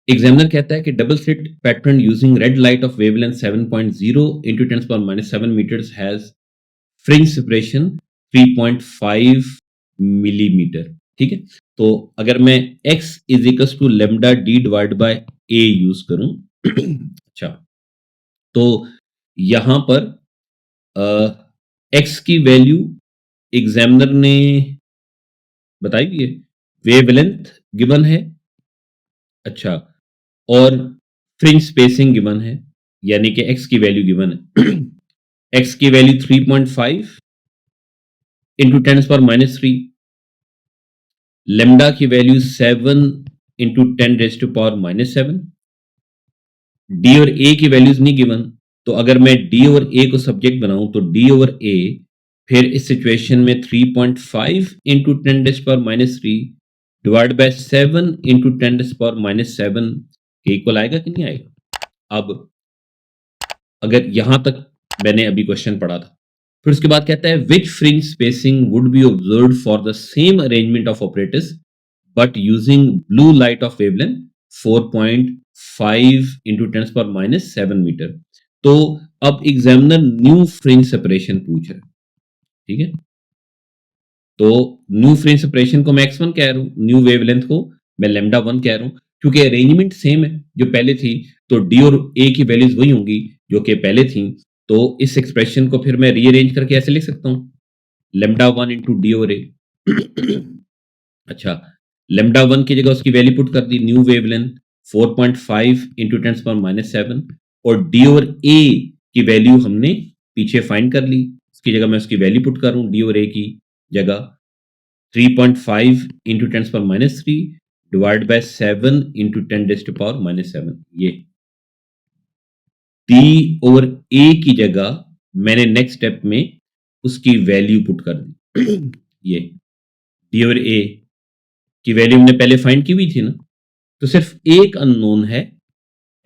एग्जामिनर कहता है कि double slit pattern using red light of wavelength 7.0 into 10⁻⁷ meters has fringe separation 3.5 millimetre, ठीक है। तो अगर मैं x is equal to lambda D divide by a use करूं अच्छा, तो यहां पर x की वैल्यू एग्जामिनर ने बताई हुई है, वेवलेंथ गिवन है, अच्छा, और फ्रिंज स्पेसिंग गिवन है, यानी कि x की वैल्यू गिवन है x की वैल्यू 3.5 इंटू 10⁻³ लेमडा की वैल्यू 7 इंटू 10⁻⁻7। डी और ए की वैल्यूज नहीं गिवन, तो अगर मैं डी और ए को सब्जेक्ट बनाऊं तो डी ओवर ए फिर इस सिचुएशन में 3.5 इंटू 10⁻³ डिवाइड बाय 7 इंटू 10⁻⁷ के इक्वल आएगा कि नहीं आएगा। अब अगर यहां तक मैंने अभी क्वेश्चन पढ़ा था, फिर उसके बाद कहता है which fringe spacing would be observed for the same arrangement of operators but using blue light of wavelength 4.5 into 10⁻⁷ metre. तो अब एग्जामिनर न्यू फ्रिंज सेपरेशन पूछ रहा है, ठीक है। तो न्यू फ्रिंज सेपरेशन को मैं x1 कह रहा हूं, न्यू वेवलेंथ को मैं लेमडा 1 कह रहा हूं, क्योंकि अरेंजमेंट सेम है जो पहले थी, तो डी और ए की वैल्यूज वही होंगी जो कि पहले थी। तो इस एक्सप्रेशन को फिर मैं रीअरेंज करके ऐसे लिख सकता हूं, लेमडा 1 इंटू डी और ए अच्छा, लेमडा 1 की जगह उसकी वैल्यू पुट कर दी, न्यू वेवलेंथ 4.5 इंटू 10⁻⁷, और डी और ए की वैल्यू हमने पीछे फाइंड कर ली, उसकी जगह मैं उसकी वैल्यू पुट करूं, डी और ए की जगह 3.5 इंटू 10⁻³ डिवाइड बाय 7 इंटू 10⁻⁷। ये डी ओवर ए की जगह मैंने नेक्स्ट स्टेप में उसकी वैल्यू पुट कर दी ये डी ओवर ए की वैल्यू हमने पहले फाइंड की हुई थी ना, तो सिर्फ एक अननोन है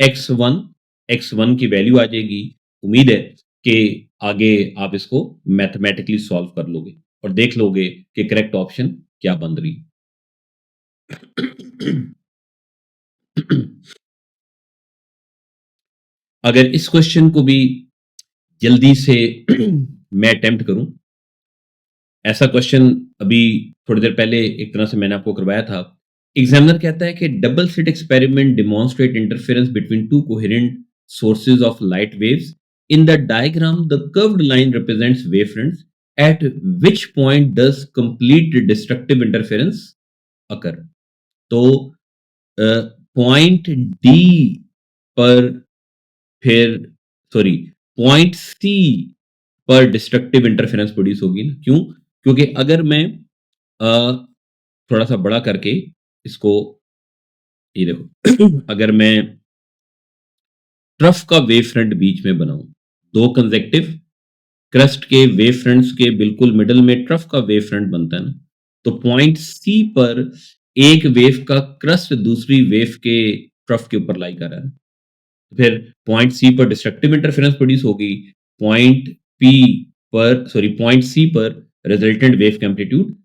x1 की वैल्यू आ जाएगी। उम्मीद है कि आगे आप इसको मैथमेटिकली सॉल्व कर लोगे और देख लोगे कि करेक्ट ऑप्शन क्या बन रही अगर इस क्वेश्चन को भी जल्दी से मैं अटेम्प्ट करूं, ऐसा क्वेश्चन अभी थोड़ी देर पहले एक तरह से मैंने आपको करवाया था। एग्जामिनर कहता है कि double slit experiment demonstrate interference between two coherent sources of light waves. In the diagram the curved line represents wavefronts at which point does complete destructive interference occur. तो पॉइंट डी पर फिर sorry point सी पर destructive interference produce होगी ना। क्यों? क्योंकि अगर मैं थोड़ा सा बड़ा करके इसको, ये देखो अगर मैं ट्रफ का वेव फ्रंट बीच में बनाऊं, दो कंजेक्टिव क्रस्ट के वेव फ्रंट्स के बिल्कुल मिडल में ट्रफ का वेव फ्रंट बनता है ना, तो पॉइंट सी पर एक वेव का क्रस्ट दूसरी वेव के ट्रफ के ऊपर लाई कर रहा है। फिर पॉइंट सी पर डिस्ट्रक्टिव इंटरफेरेंस प्रोड्यूस होगी, पॉइंट पी पॉइंट सी पर रिजल्टेंट वेव का एम्पलीट्यूड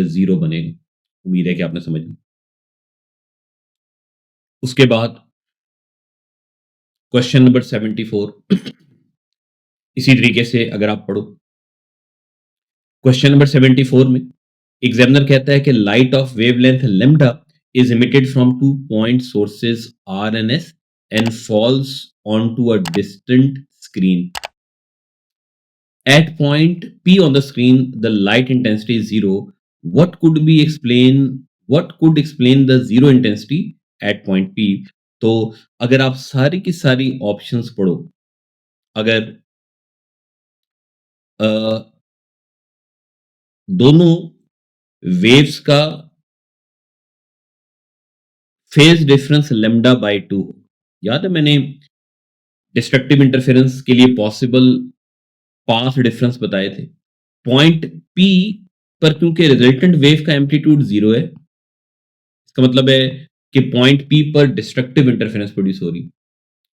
जीरो बनेगा। उम्मीद है कि आपने समझ लिया। उसके बाद क्वेश्चन नंबर 74 इसी तरीके से अगर आप पढ़ो, क्वेश्चन नंबर 74 में एग्जामिनर कहता है कि light of wavelength lambda is emitted from two point sources R and S and falls onto a distant screen. At point P on the screen, the light intensity is zero. What could explain the zero intensity at point P? तो अगर आप सारी की सारी options पढ़ो, अगर अ, दोनों waves का फेज डिफरेंस लेमडा बाय 2, याद है मैंने डिस्ट्रक्टिव इंटरफेरेंस के लिए पॉसिबल 5 डिफरेंस बताए थे। पॉइंट पी पर क्योंकि रिजल्टेंट वेव का एम्पलीट्यूड जीरो है, इसका मतलब है कि पॉइंट पी पर डिस्ट्रक्टिव इंटरफेरेंस प्रोड्यूस हो रही,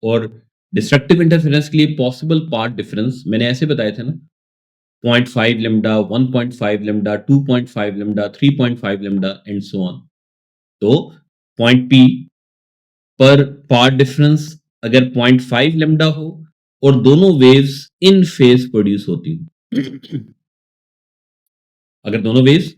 और डिस्ट्रक्टिव इंटरफेरेंस के लिए पॉसिबल पार्ट डिफरेंस मैंने ऐसे बताए थे ना, 0.5 lambda, 1.5 lambda, 2.5 lambda, 3.5 lambda and so on. तो पॉइंट पी पर पार्ट डिफरेंस अगर 0.5 लेमडा हो और दोनों वेव्स इन फेज प्रोड्यूस होती हैं, अगर दोनों वेव्स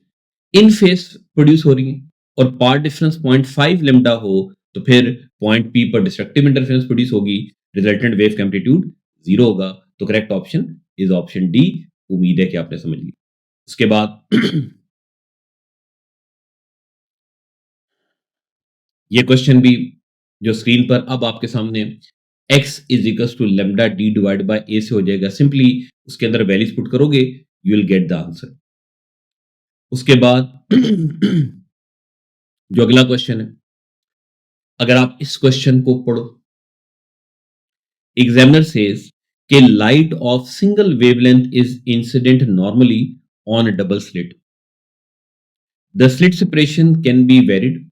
इन फेज प्रोड्यूस हो रही हैं और पार्ट डिफरेंस 0.5 लेमडा हो, तो फिर पॉइंट पी पर डिस्ट्रक्टिव इंटरफेरेंस प्रोड्यूस होगी, रिजल्टेंट वेव का एम्पलीट्यूड जीरो होगा। तो correct option is option D. उम्मीद है कि आपने समझ लिया। उसके बाद ये क्वेश्चन भी जो स्क्रीन पर अब आपके सामने x is equal to lambda D divide by A से हो जाएगा, सिंपली उसके अंदर वैल्यूज पुट करोगे, you will get the answer. उसके बाद जो अगला क्वेश्चन है, अगर आप इस क्वेश्चन को पढ़ो, एग्जामिनर सेज कि light of single wavelength is incident normally on a double slit, the slit separation can be varied,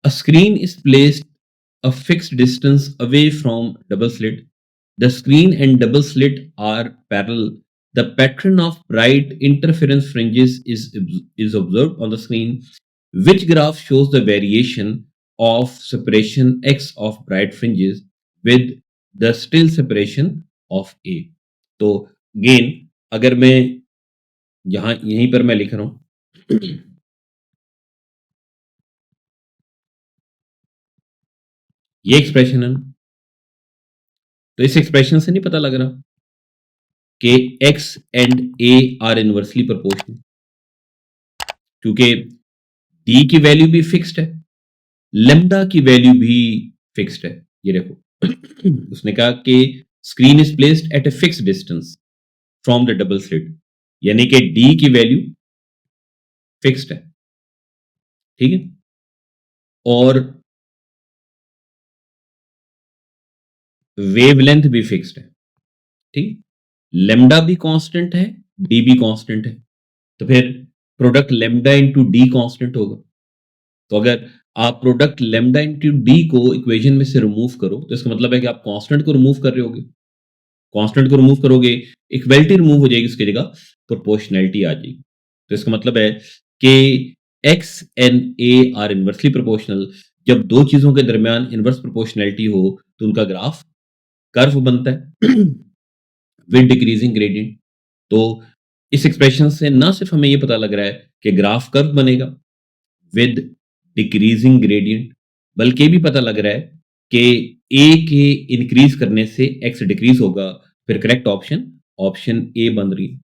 a screen is placed a fixed distance away from double slit, the screen and double slit are parallel, the pattern of bright interference fringes is observed on the screen, which graph shows the variation of separation x of bright fringes with the still separation of a। तो gain अगर मैं यहीं पर मैं लिख रहा हूं ये एक्सप्रेशन है ना, तो इस एक्सप्रेशन से नहीं पता लग रहा कि x and a are inversely proportional, क्योंकि d की वैल्यू भी फिक्स्ड है, लेमडा की वैल्यू भी फिक्स्ड है। ये देखो उसने कहा कि screen is placed at a fixed distance from the double slit, यानी कि d की वैल्यू फिक्स्ड है, ठीक है, और वेवलेंथ भी फिक्स्ड है, ठीक, लेमडा भी कांस्टेंट है, डी भी कांस्टेंट है, तो फिर product lambda into D constant होगा। तो अगर आप प्रोडक्ट लेमडा इंटू डी को इक्वेशन में से रिमूव करो, तो इसका मतलब है कि आप कांस्टेंट को रिमूव कर रहे होगे, कांस्टेंट को रिमूव करोगे, इक्वलिटी रिमूव हो जाएगी, उसकी जगह प्रोपोर्शनैलिटी आ जाएगी। तो इसका मतलब है कि x and A R inversely proportional, जब दो चीजों के दरमियान इनवर्स प्रोपोर्शनैलिटी हो तो उनका ग्राफ कर्व बनता है विद डिक्रीजिंग ग्रेडियंट। तो इस एक्सप्रेशन से ना सिर्फ हमें यह पता लग रहा है कि ग्राफ कर्व बनेगा विद डिक्रीजिंग ग्रेडियंट, बल्कि ये भी पता लग रहा है कि ए के इंक्रीज करने से एक्स डिक्रीज होगा। फिर करेक्ट ऑप्शन ऑप्शन ए बन रही है।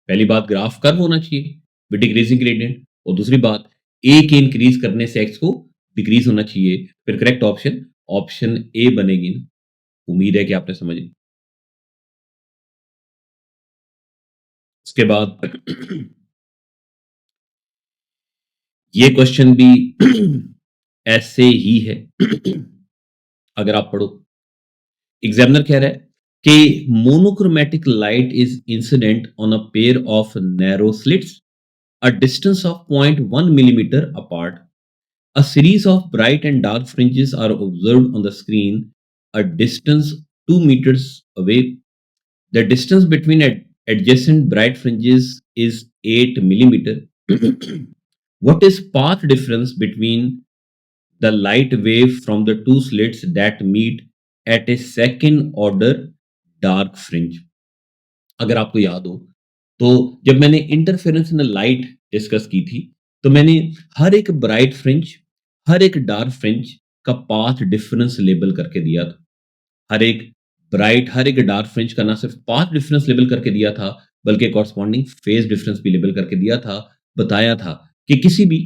पहली बात, ग्राफ कर्व होना चाहिए विद डिक्रीजिंग ग्रेडियंट, और दूसरी बात, ए के इंक्रीज करने से एक्स को डिक्रीज होना चाहिए। फिर करेक्ट ऑप्शन ऑप्शन ए बनेगी ना। उम्मीद है कि आपने समझ ली। उसके बाद ये क्वेश्चन भी ऐसे ही है। अगर आप पढ़ो, एग्जामिनर कह रहा है कि monochromatic light is incident on a pair of narrow slits a distance of 0.1 millimeter apart. A series of bright and dark fringes are observed on the screen a distance 2 meters away. The distance between adjacent bright fringes is 8 millimeter. What is path difference between the light wave from the two slits that meet at a second order dark fringe? अगर आपको याद हो, तो जब मैंने interference in light discuss की थी, तो मैंने हर एक ब्राइट फ्रिंज, हर एक डार्क फ्रिंज का पाथ डिफरेंस लेबल करके दिया था। हर एक ब्राइट, हर एक डार्क फ्रिंज का ना सिर्फ पाथ डिफरेंस लेबल करके दिया था, बल्कि कॉरस्पॉन्डिंग फेज डिफरेंस भी लेबल करके दिया था। बताया था कि किसी भी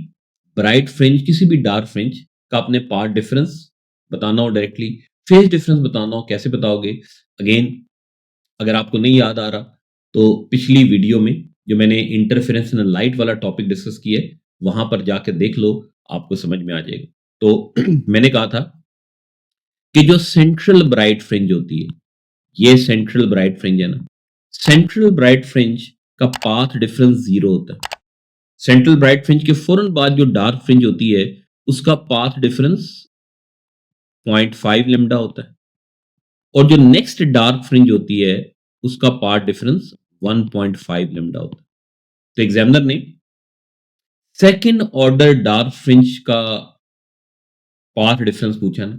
ब्राइट फ्रिंज, किसी भी डार्क फ्रिंज का अपने पाथ डिफरेंस बताना हो डायरेक्टली, फेज डिफरेंस बताना हो, कैसे बताओगे? अगेन, अगर आपको नहीं याद आ रहा, तो पिछली वीडियो में जो मैंने इंटरफेरेंस इन लाइट वाला टॉपिक डिस्कस किया है, वहां पर जाकर देख लो, आपको समझ में आ जाएगा। तो मैंने कहा था कि जो सेंट्रल ब्राइट फ्रिंज होती है, ये सेंट्रल ब्राइट फ्रिंज है ना, सेंट्रल ब्राइट फ्रिंज का पाथ डिफरेंस 0 होता है। सेंट्रल ब्राइट फ्रिंज के फौरन बाद जो डार्क फ्रिंज होती है, उसका पाथ डिफरेंस 0.5 लेमडा होता है, और जो नेक्स्ट डार्क फ्रिंज होती है, उसका पाथ डिफरेंस 1.5 लेमडा होता है। तो एग्जामिनर ने सेकंड ऑर्डर डार्क फ्रिंज का पाथ डिफरेंस पूछा ना,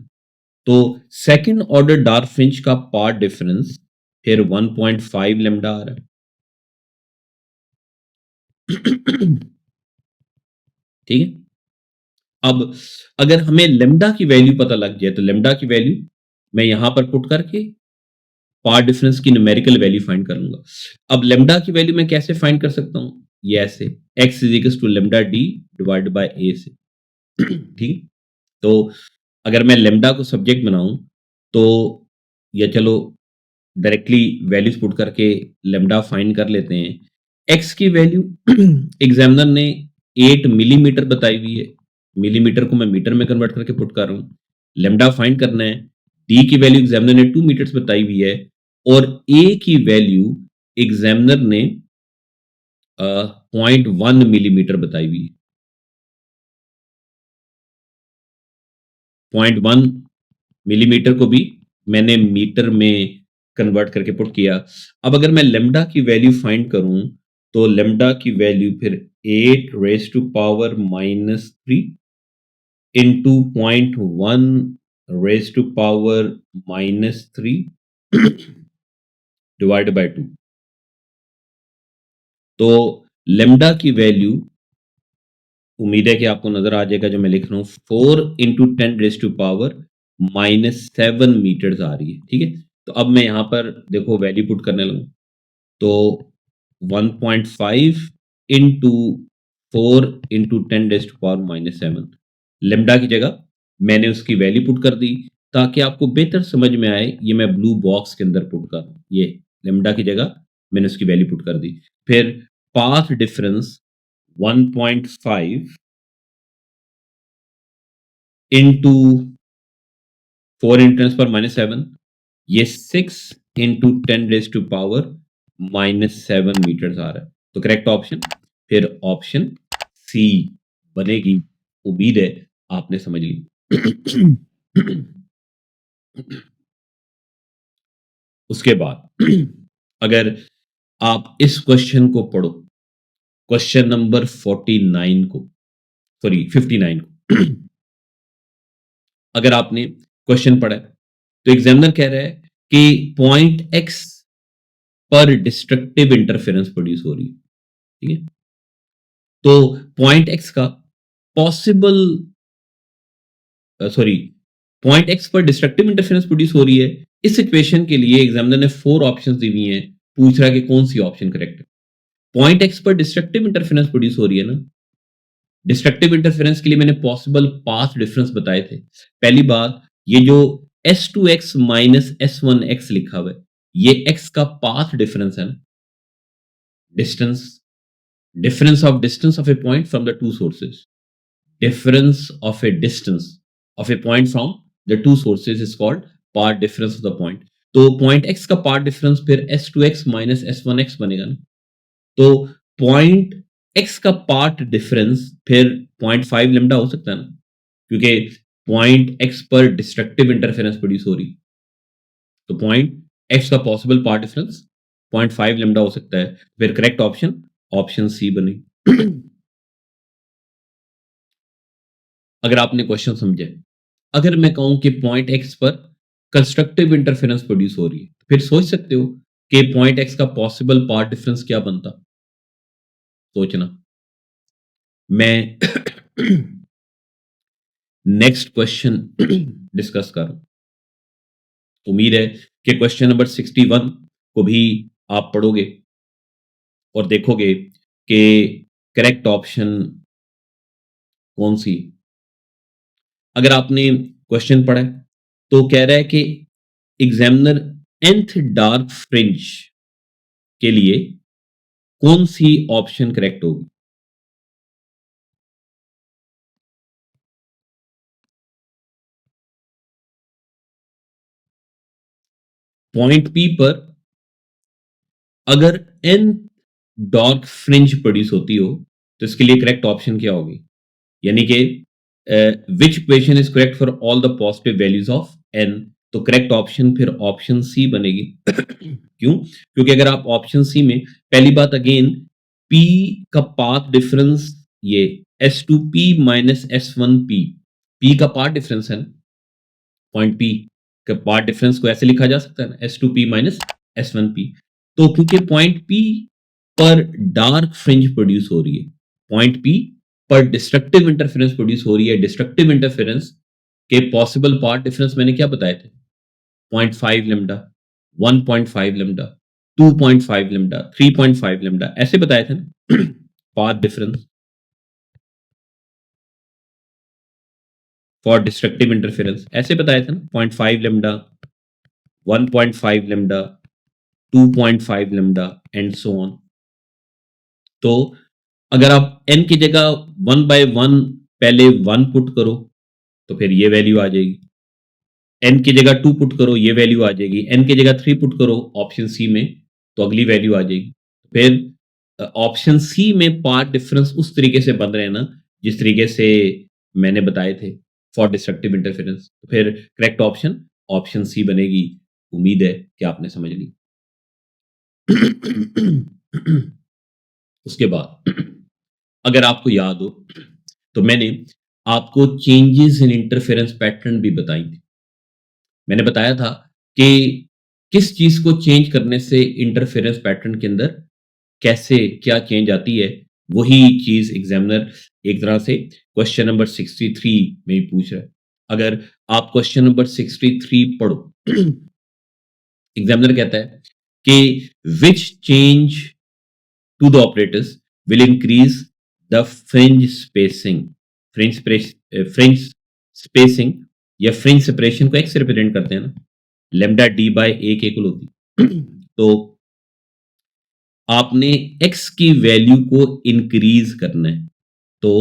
तो सेकंड ऑर्डर डार्क फ्रिंज का पाथ डिफरेंस फिर 1.5 लेमडा आ रहा है। ठीक है। अब अगर हमें लेमडा की वैल्यू पता लग जाए, तो लेमडा की वैल्यू मैं यहां पर पुट करके पाथ डिफरेंस की न्यूमेरिकल वैल्यू फाइंड कर लूंगा। अब लेमडा की वैल्यू मैं कैसे फाइंड कर सकता हूं? ये ऐसे, x is equal to lambda D divide by A से। ठीक है। तो अगर मैं लेमडा को सब्जेक्ट बनाऊं, तो या चलो डायरेक्टली वैल्यूज पुट करके लेमडा फाइंड कर लेते हैं। एक्स की वैल्यू एग्जामिनर ने 8 मिलीमीटर बताई हुई है। मिलीमीटर को मैं मीटर में कन्वर्ट करके पुट कर रहा हूं। लेमडा फाइंड करना है। डी की वैल्यू एग्जामिनर ने 2 मीटर्स बताई हुई है, और ए की वैल्यू एग्जामिनर ने 0.1 मिलीमीटर बताई हुई है। 0.1 मिलीमीटर को भी मैंने मीटर में कन्वर्ट करके पुट किया। अब अगर मैं लेमडा की वैल्यू फाइंड करूं, तो लेमडा की वैल्यू फिर 8 raise to power -3 into 0.1 raise to power -3 divide by 2। तो लेमडा की वैल्यू, उम्मीद है कि आपको नजर आ जाएगा जो मैं लिख रहा हूं, 4 into 10 raise to power -7 metres आ रही है। ठीक है। तो अब मैं यहां पर देखो वैल्यू पुट करने लगूं, तो 1.5 into 4 into 10 raise to power -7, lambda की जगह मैंने उसकी वैल्यू पुट कर दी, ताकि आपको बेहतर समझ में आए। ये मैं ब्लू बॉक्स के अंदर पुट कर रहा हूं, ये लेमडा की जगह मैंने उसकी वैल्यू पुट कर दी। फिर पाथ डिफरेंस 1.5 इंटू 4 इंटू 10 पर -7, ये 6 into 10 raise to power -7 metres आ रहा है। तो करेक्ट ऑप्शन फिर ऑप्शन सी बनेगी। उम्मीद है आपने समझ ली। उसके बाद अगर आप इस क्वेश्चन को पढ़ो, क्वेश्चन नंबर 49 को, सॉरी 59 को, अगर आपने क्वेश्चन पढ़ा है, तो एग्जामिनर कह रहा है कि पॉइंट एक्स पर डिस्ट्रक्टिव इंटरफेरेंस प्रोड्यूस हो रही है। ठीक है। तो पॉइंट एक्स का पॉसिबल, सॉरी, पॉइंट एक्स पर डिस्ट्रक्टिव इंटरफेरेंस प्रोड्यूस हो रही है। इस इक्वेशन के लिए एग्जामिनर ने 4 ऑप्शंस दी हुई हैं, पूछ रहा है कि कौन सी ऑप्शन करेक्ट है। पॉइंट एक्स पर डिस्ट्रक्टिव इंटरफेरेंस प्रोड्यूस हो रही है ना, डिस्ट्रक्टिव इंटरफेरेंस के लिए मैंने पॉसिबल पाथ डिफरेंस बताए थे। पहली बात, ये जो S2x माइनस S1x लिखा हुआ है, ये x का पाथ डिफरेंस है ना, distance, difference of a point from the two sources. Difference of a distance of a point from the two sources is called path difference of the point. तो point x का path difference फिर s2x minus s1x बनेगा ना, तो point x का path difference फिर 0.5 lambda हो सकता है ना, क्योंकि point x पर destructive interference प्रोड्यूस हो रही, तो point x का possible path difference 0.5 lambda हो सकता है, फिर करेक्ट ऑप्शन ऑप्शन सी बनेगी। अगर आपने क्वेश्चन समझे, अगर मैं कहूं कि पॉइंट एक्स पर कंस्ट्रक्टिव इंटरफेरेंस प्रोड्यूस हो रही है, तो फिर सोच सकते हो कि पॉइंट एक्स का पॉसिबल पार्ट डिफरेंस क्या बनता, सोचना। मैं नेक्स्ट क्वेश्चन डिस्कस करूं, उम्मीद है कि क्वेश्चन नंबर 61 को भी आप पढ़ोगे और देखोगे कि करेक्ट ऑप्शन कौन सी। अगर आपने क्वेश्चन पढ़ा है तो कह रहा है कि एग्जामिनर nth डार्क फ्रिंज के लिए कौन सी ऑप्शन करेक्ट होगी। पॉइंट पी पर अगर n डार्क फ्रिंज प्रोड्यूस होती हो तो इसके लिए करेक्ट ऑप्शन क्या होगी, यानी कि विच equation is correct for all the positive values of n, तो करेक्ट ऑप्शन फिर ऑप्शन सी बनेगी। क्यों, क्योंकि अगर आप ऑप्शन सी में पहली बात अगेन p का पाथ डिफरेंस ये s2p माइनस s1p, p का पाथ डिफरेंस है, पॉइंट p का पाथ डिफरेंस को ऐसे लिखा जा सकता है ना, s2p माइनस s1p। तो क्योंकि पॉइंट p पर डार्क फ्रिंज प्रोड्यूस हो रही है, पॉइंट p पर डिस्ट्रक्टिव इंटरफेरेंस प्रोड्यूस हो रही है, डिस्ट्रक्टिव इंटरफेरेंस के पॉसिबल पार्ट डिफरेंस मैंने क्या बताए थे, 0.5 लेमडा, 1.5 लेमडा, 2.5 लेमडा, 3.5 लेमडा, ऐसे बताए थे ना path difference for destructive interference, ऐसे बताए थे ना, 0.5 lambda, 1.5 lambda, 2.5 lambda and so on. तो अगर आप n की जगह 1/1 पहले 1 पुट करो तो फिर ये वैल्यू आ जाएगी, n की जगह 2 पुट करो ये वैल्यू आ जाएगी, n की जगह 3 पुट करो ऑप्शन सी में तो अगली वैल्यू आ जाएगी। फिर ऑप्शन सी में पार्ट डिफरेंस उस तरीके से बन रहे हैं ना जिस तरीके से मैंने बताए थे फॉर डिस्ट्रक्टिव इंटरफेरेंस, तो फिर करेक्ट ऑप्शन ऑप्शन सी बनेगी। उम्मीद है कि आपने समझ ली। उसके बाद अगर आपको याद हो तो मैंने आपको चेंजेस इन इंटरफेरेंस पैटर्न भी बताई थी। मैंने बताया था कि किस चीज को चेंज करने से इंटरफेरेंस पैटर्न के अंदर कैसे क्या चेंज आती है, वही चीज एग्जामिनर एक तरह से क्वेश्चन नंबर 63 में ही पूछ रहा है। अगर आप क्वेश्चन नंबर 63 पढ़ो, एग्जामिनर कहता है कि which change to the operators will increase the fringe spacing, fringe spacing या fringe separation को x से रिप्रेजेंट करते हैं ना, lambda d by a के इक्वल होती। तो आपने x की वैल्यू को इंक्रीज करना है, तो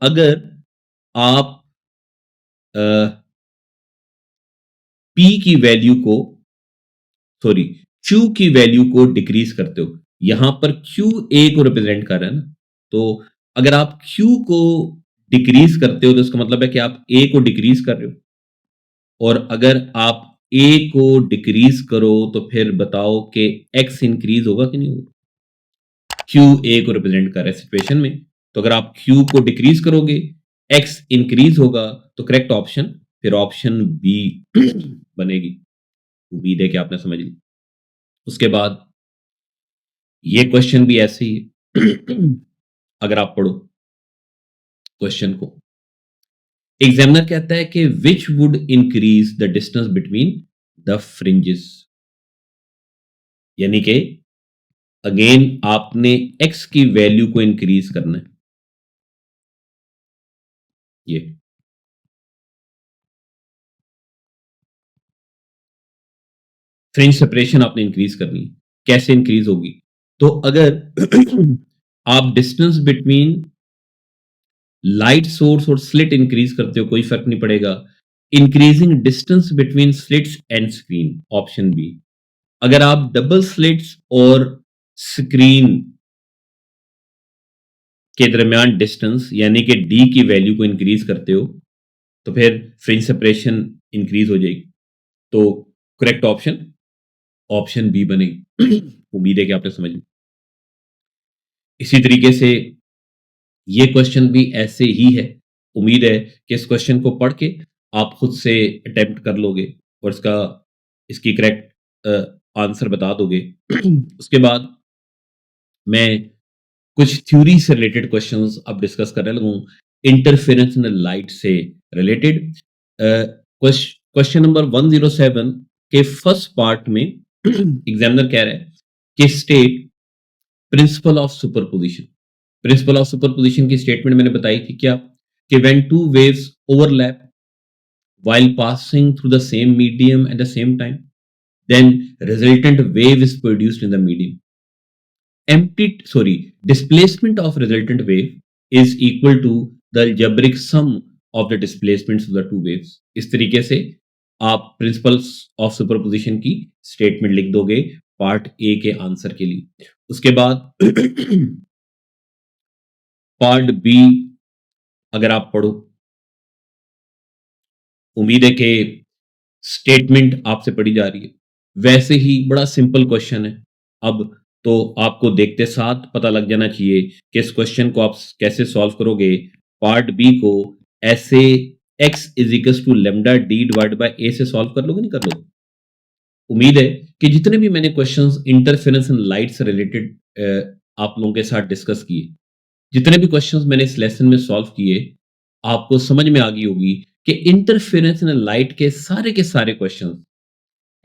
अगर आप p की वैल्यू को सॉरी q की वैल्यू को डिक्रीज करते हो, यहां पर q a को रिप्रेजेंट कर रहा है ना, तो अगर आप q को डिक्रीज करते हो तो इसका मतलब है कि आप a को डिक्रीज कर रहे हो, और अगर आप a को डिक्रीज करो तो फिर बताओ कि x इंक्रीज होगा कि नहीं होगा। q a को रिप्रेजेंट कर रहा है सिचुएशन में, तो अगर आप q को डिक्रीज करोगे x इंक्रीज होगा, तो करेक्ट ऑप्शन फिर ऑप्शन बी बनेगी। उम्मीद है कि आपने समझ ली। उसके बाद ये क्वेश्चन भी ऐसे ही है। अगर आप पढ़ो क्वेश्चन को, एग्जामिनर कहता है कि which would increase the distance between the fringes, यानी कि अगेन आपने x की वैल्यू को इंक्रीज करना है। ये फ्रिंज सेपरेशन आपने इंक्रीज करनी है, कैसे इंक्रीज होगी? तो अगर आप डिस्टेंस बिटवीन लाइट सोर्स और स्लिट इंक्रीज करते हो, कोई फर्क नहीं पड़ेगा। Increasing distance between slits and screen, option B. अगर आप डबल स्लिट्स और स्क्रीन के दरमियान डिस्टेंस यानी कि डी की वैल्यू को इंक्रीज करते हो, तो फिर फ्रिंज सेपरेशन इंक्रीज हो जाएगी। तो करेक्ट ऑप्शन ऑप्शन बी बनेगी। उम्मीद है कि आपने समझ ली। इसी तरीके से ये क्वेश्चन भी ऐसे ही है। उम्मीद है कि इस क्वेश्चन को पढ़ के आप खुद से अटेम्प्ट कर लोगे और इसकी करेक्ट आंसर बता दोगे। उसके बाद मैं कुछ थ्योरी से रिलेटेड क्वेश्चंस अब डिस्कस करने लगूँ, इंटरफेरेंस इन लाइट से रिलेटेड। क्वेश्चन नंबर 107 के फर्स्ट पार्ट में एग्जामिनर कह रहा है कि state principle of superposition. Principle of superposition की स्टेटमेंट मैंने बताई थी क्या, कि when two waves overlap while passing through the same medium at the same time, then resultant wave is produced in the medium. Displacement of resultant wave is equal to the algebraic sum of the displacements of the two waves. इस तरीके से आप principles of superposition की statement लिख दोगे part A के answer के लिए। उसके बाद पार्ट बी अगर आप पढ़ो, उम्मीद है कि स्टेटमेंट आपसे पढ़ी जा रही है। वैसे ही बड़ा सिंपल क्वेश्चन है। अब तो आपको देखते साथ पता लग जाना चाहिए कि इस क्वेश्चन को आप कैसे सॉल्व करोगे। पार्ट बी को ऐसे x is equal to lambda D divide by A से सॉल्व कर लोगे, नहीं कर लोगे? उम्मीद है कि जितने भी मैंने क्वेश्चंस इंटरफेरेंस एंड लाइट से रिलेटेड आप लोगों के साथ डिस्कस किए, जितने भी क्वेश्चंस मैंने इस लेसन में सॉल्व किए, आपको समझ में आ गई होगी कि इंटरफेरेंस एंड लाइट के सारे questions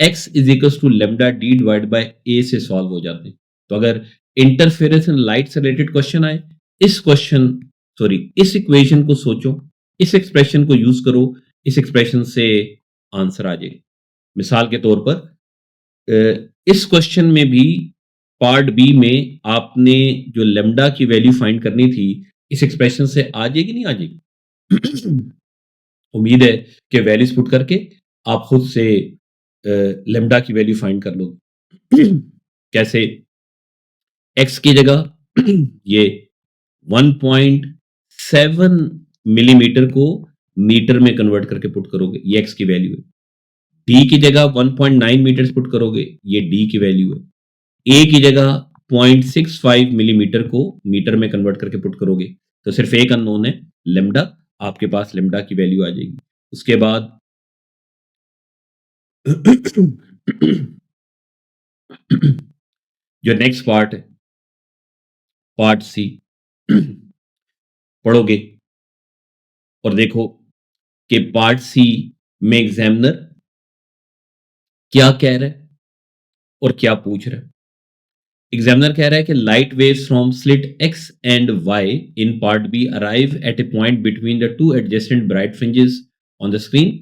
x is equal to lambda D divide by A से सॉल्व हो जाते हैं। तो अगर इंटरफेरेंस एंड लाइट से रिलेटेड क्वेश्चन आए, इस इक्वेशन को सोचो, इस एक्सप्रेशन को यूज करो, इस एक्सप्रेशन से आंसर आ जाएगा। मिसाल के तौर पर इस क्वेश्चन में भी पार्ट बी में आपने जो लेमडा की वैल्यू फाइंड करनी थी, इस एक्सप्रेशन से आ जाएगी, नहीं आ जाएगी? उम्मीद है कि वैल्यूज पुट करके आप खुद से लेमडा की वैल्यू फाइंड कर लो। कैसे? x की जगह ये 1.7 मिलीमीटर को मीटर में कन्वर्ट करके पुट करोगे, ये x की वैल्यू है। d की जगह 1.9 मीटर पुट करोगे, ये d की वैल्यू है। a की जगह 0.65 मिलीमीटर को मीटर में कन्वर्ट करके पुट करोगे, तो सिर्फ एक अननोन है लेमडा, आपके पास लेमडा की वैल्यू आ जाएगी। उसके बाद जो नेक्स्ट पार्ट है, पार्ट सी, पढ़ोगे और देखो कि पार्ट सी में एग्जामिनर क्या कह रहा है और क्या पूछ रहा है। एग्जामिनर कह रहा है कि light waves from slit X and Y in part B arrive at a point between the two adjacent bright fringes on the screen.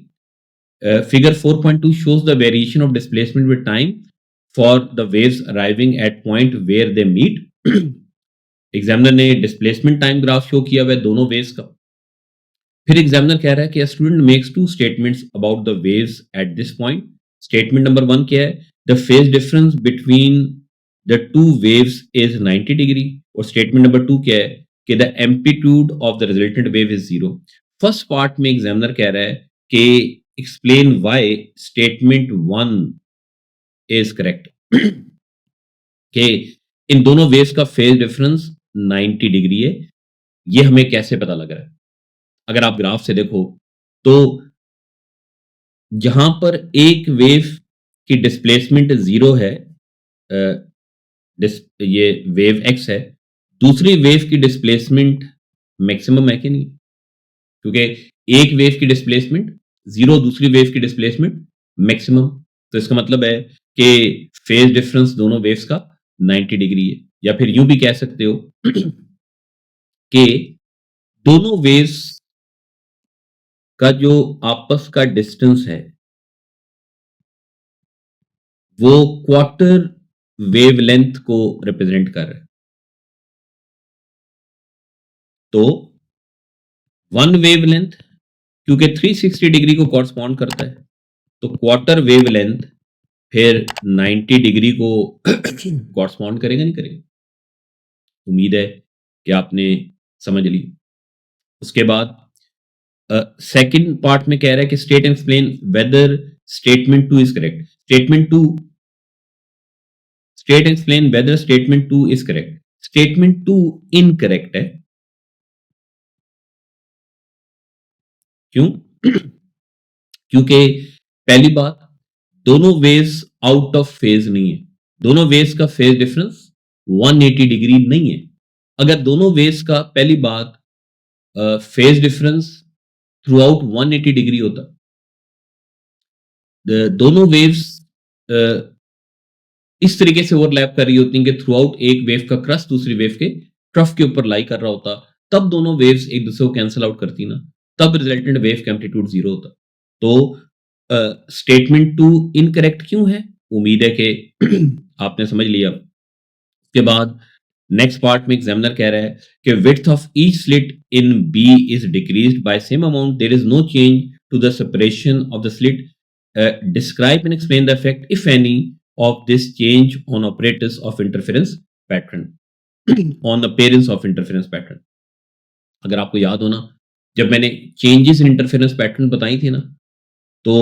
Figure 4.2 shows the variation of displacement with time for the waves arriving at point where they meet. Examiner ने displacement time graph show किया हुआ है दोनों waves का। फिर examiner कह रहा है कि student makes two statements about the waves at this point. Statement number 1 क्या है? The phase difference between the two waves is 90 degree. और स्टेटमेंट नंबर 2 क्या है? कि the amplitude of the resultant wave is 0। First part में examiner कह रहा है कि explain why statement 1 is correct कि इन दोनों वेव्स का फेज डिफरेंस 90 डिग्री है। ये हमें कैसे पता लग रहा है? अगर आप ग्राफ से देखो तो जहां पर एक वेव की डिस्प्लेसमेंट 0 है, ये वेव x है, दूसरी वेव की डिस्प्लेसमेंट मैक्सिमम है कि नहीं? क्योंकि एक वेव की डिस्प्लेसमेंट 0, दूसरी वेव की डिस्प्लेसमेंट मैक्सिमम, तो इसका मतलब है कि फेज डिफरेंस दोनों वेव्स का 90 डिग्री है। या फिर यूं भी कह सकते हो कि दोनों वेव्स का जो आपस का डिस्टेंस है वो क्वार्टर वेवलेंथ को रिप्रेजेंट कर रहा है। तो वन वेवलेंथ क्योंकि 360 डिग्री को कॉरस्पॉन्ड करता है, तो क्वार्टर वेवलेंथ फिर 90 डिग्री को कॉरस्पॉन्ड करेगा, नहीं करेगा? उम्मीद है कि आपने समझ ली। उसके बाद सेकंड पार्ट में कह रहा है कि state and explain whether statement 2 is correct. State and explain whether statement 2 is correct. Statement 2 incorrect है। क्यों? क्योंकि पहली बात, दोनों वेव्स आउट ऑफ फेज नहीं है। दोनों वेव्स का फेज डिफरेंस 180 डिग्री नहीं है। अगर दोनों वेव्स का पहली बात phase difference through out 180 degree होता, दोनों वेव्स इस तरीके से ओवरलैप कर रही होती हैं कि थ्रू आउट एक वेव का क्रस्ट दूसरी वेव के ट्रफ के ऊपर लाई कर रहा होता, तब दोनों वेव्स एक दूसरे को कैंसिल आउट करती ना, तब रिजल्टेंट वेव का एम्पलीट्यूड जीरो होता। तो स्टेटमेंट 2 इनकरेक्ट क्यों है? उम्मीद है कि आपने समझ लिया। उसके बाद नेक्स्ट पार्ट में एग्जामिनर कह रहा है कि width of each slit in B is decreased by same amount, there is no change to the separation of the slit, describe and explain the effect if any of this change on operators of interference pattern on appearance of interference pattern। अगर आपको याद हो ना, जब मैंने changes in interference pattern बताई थी ना, तो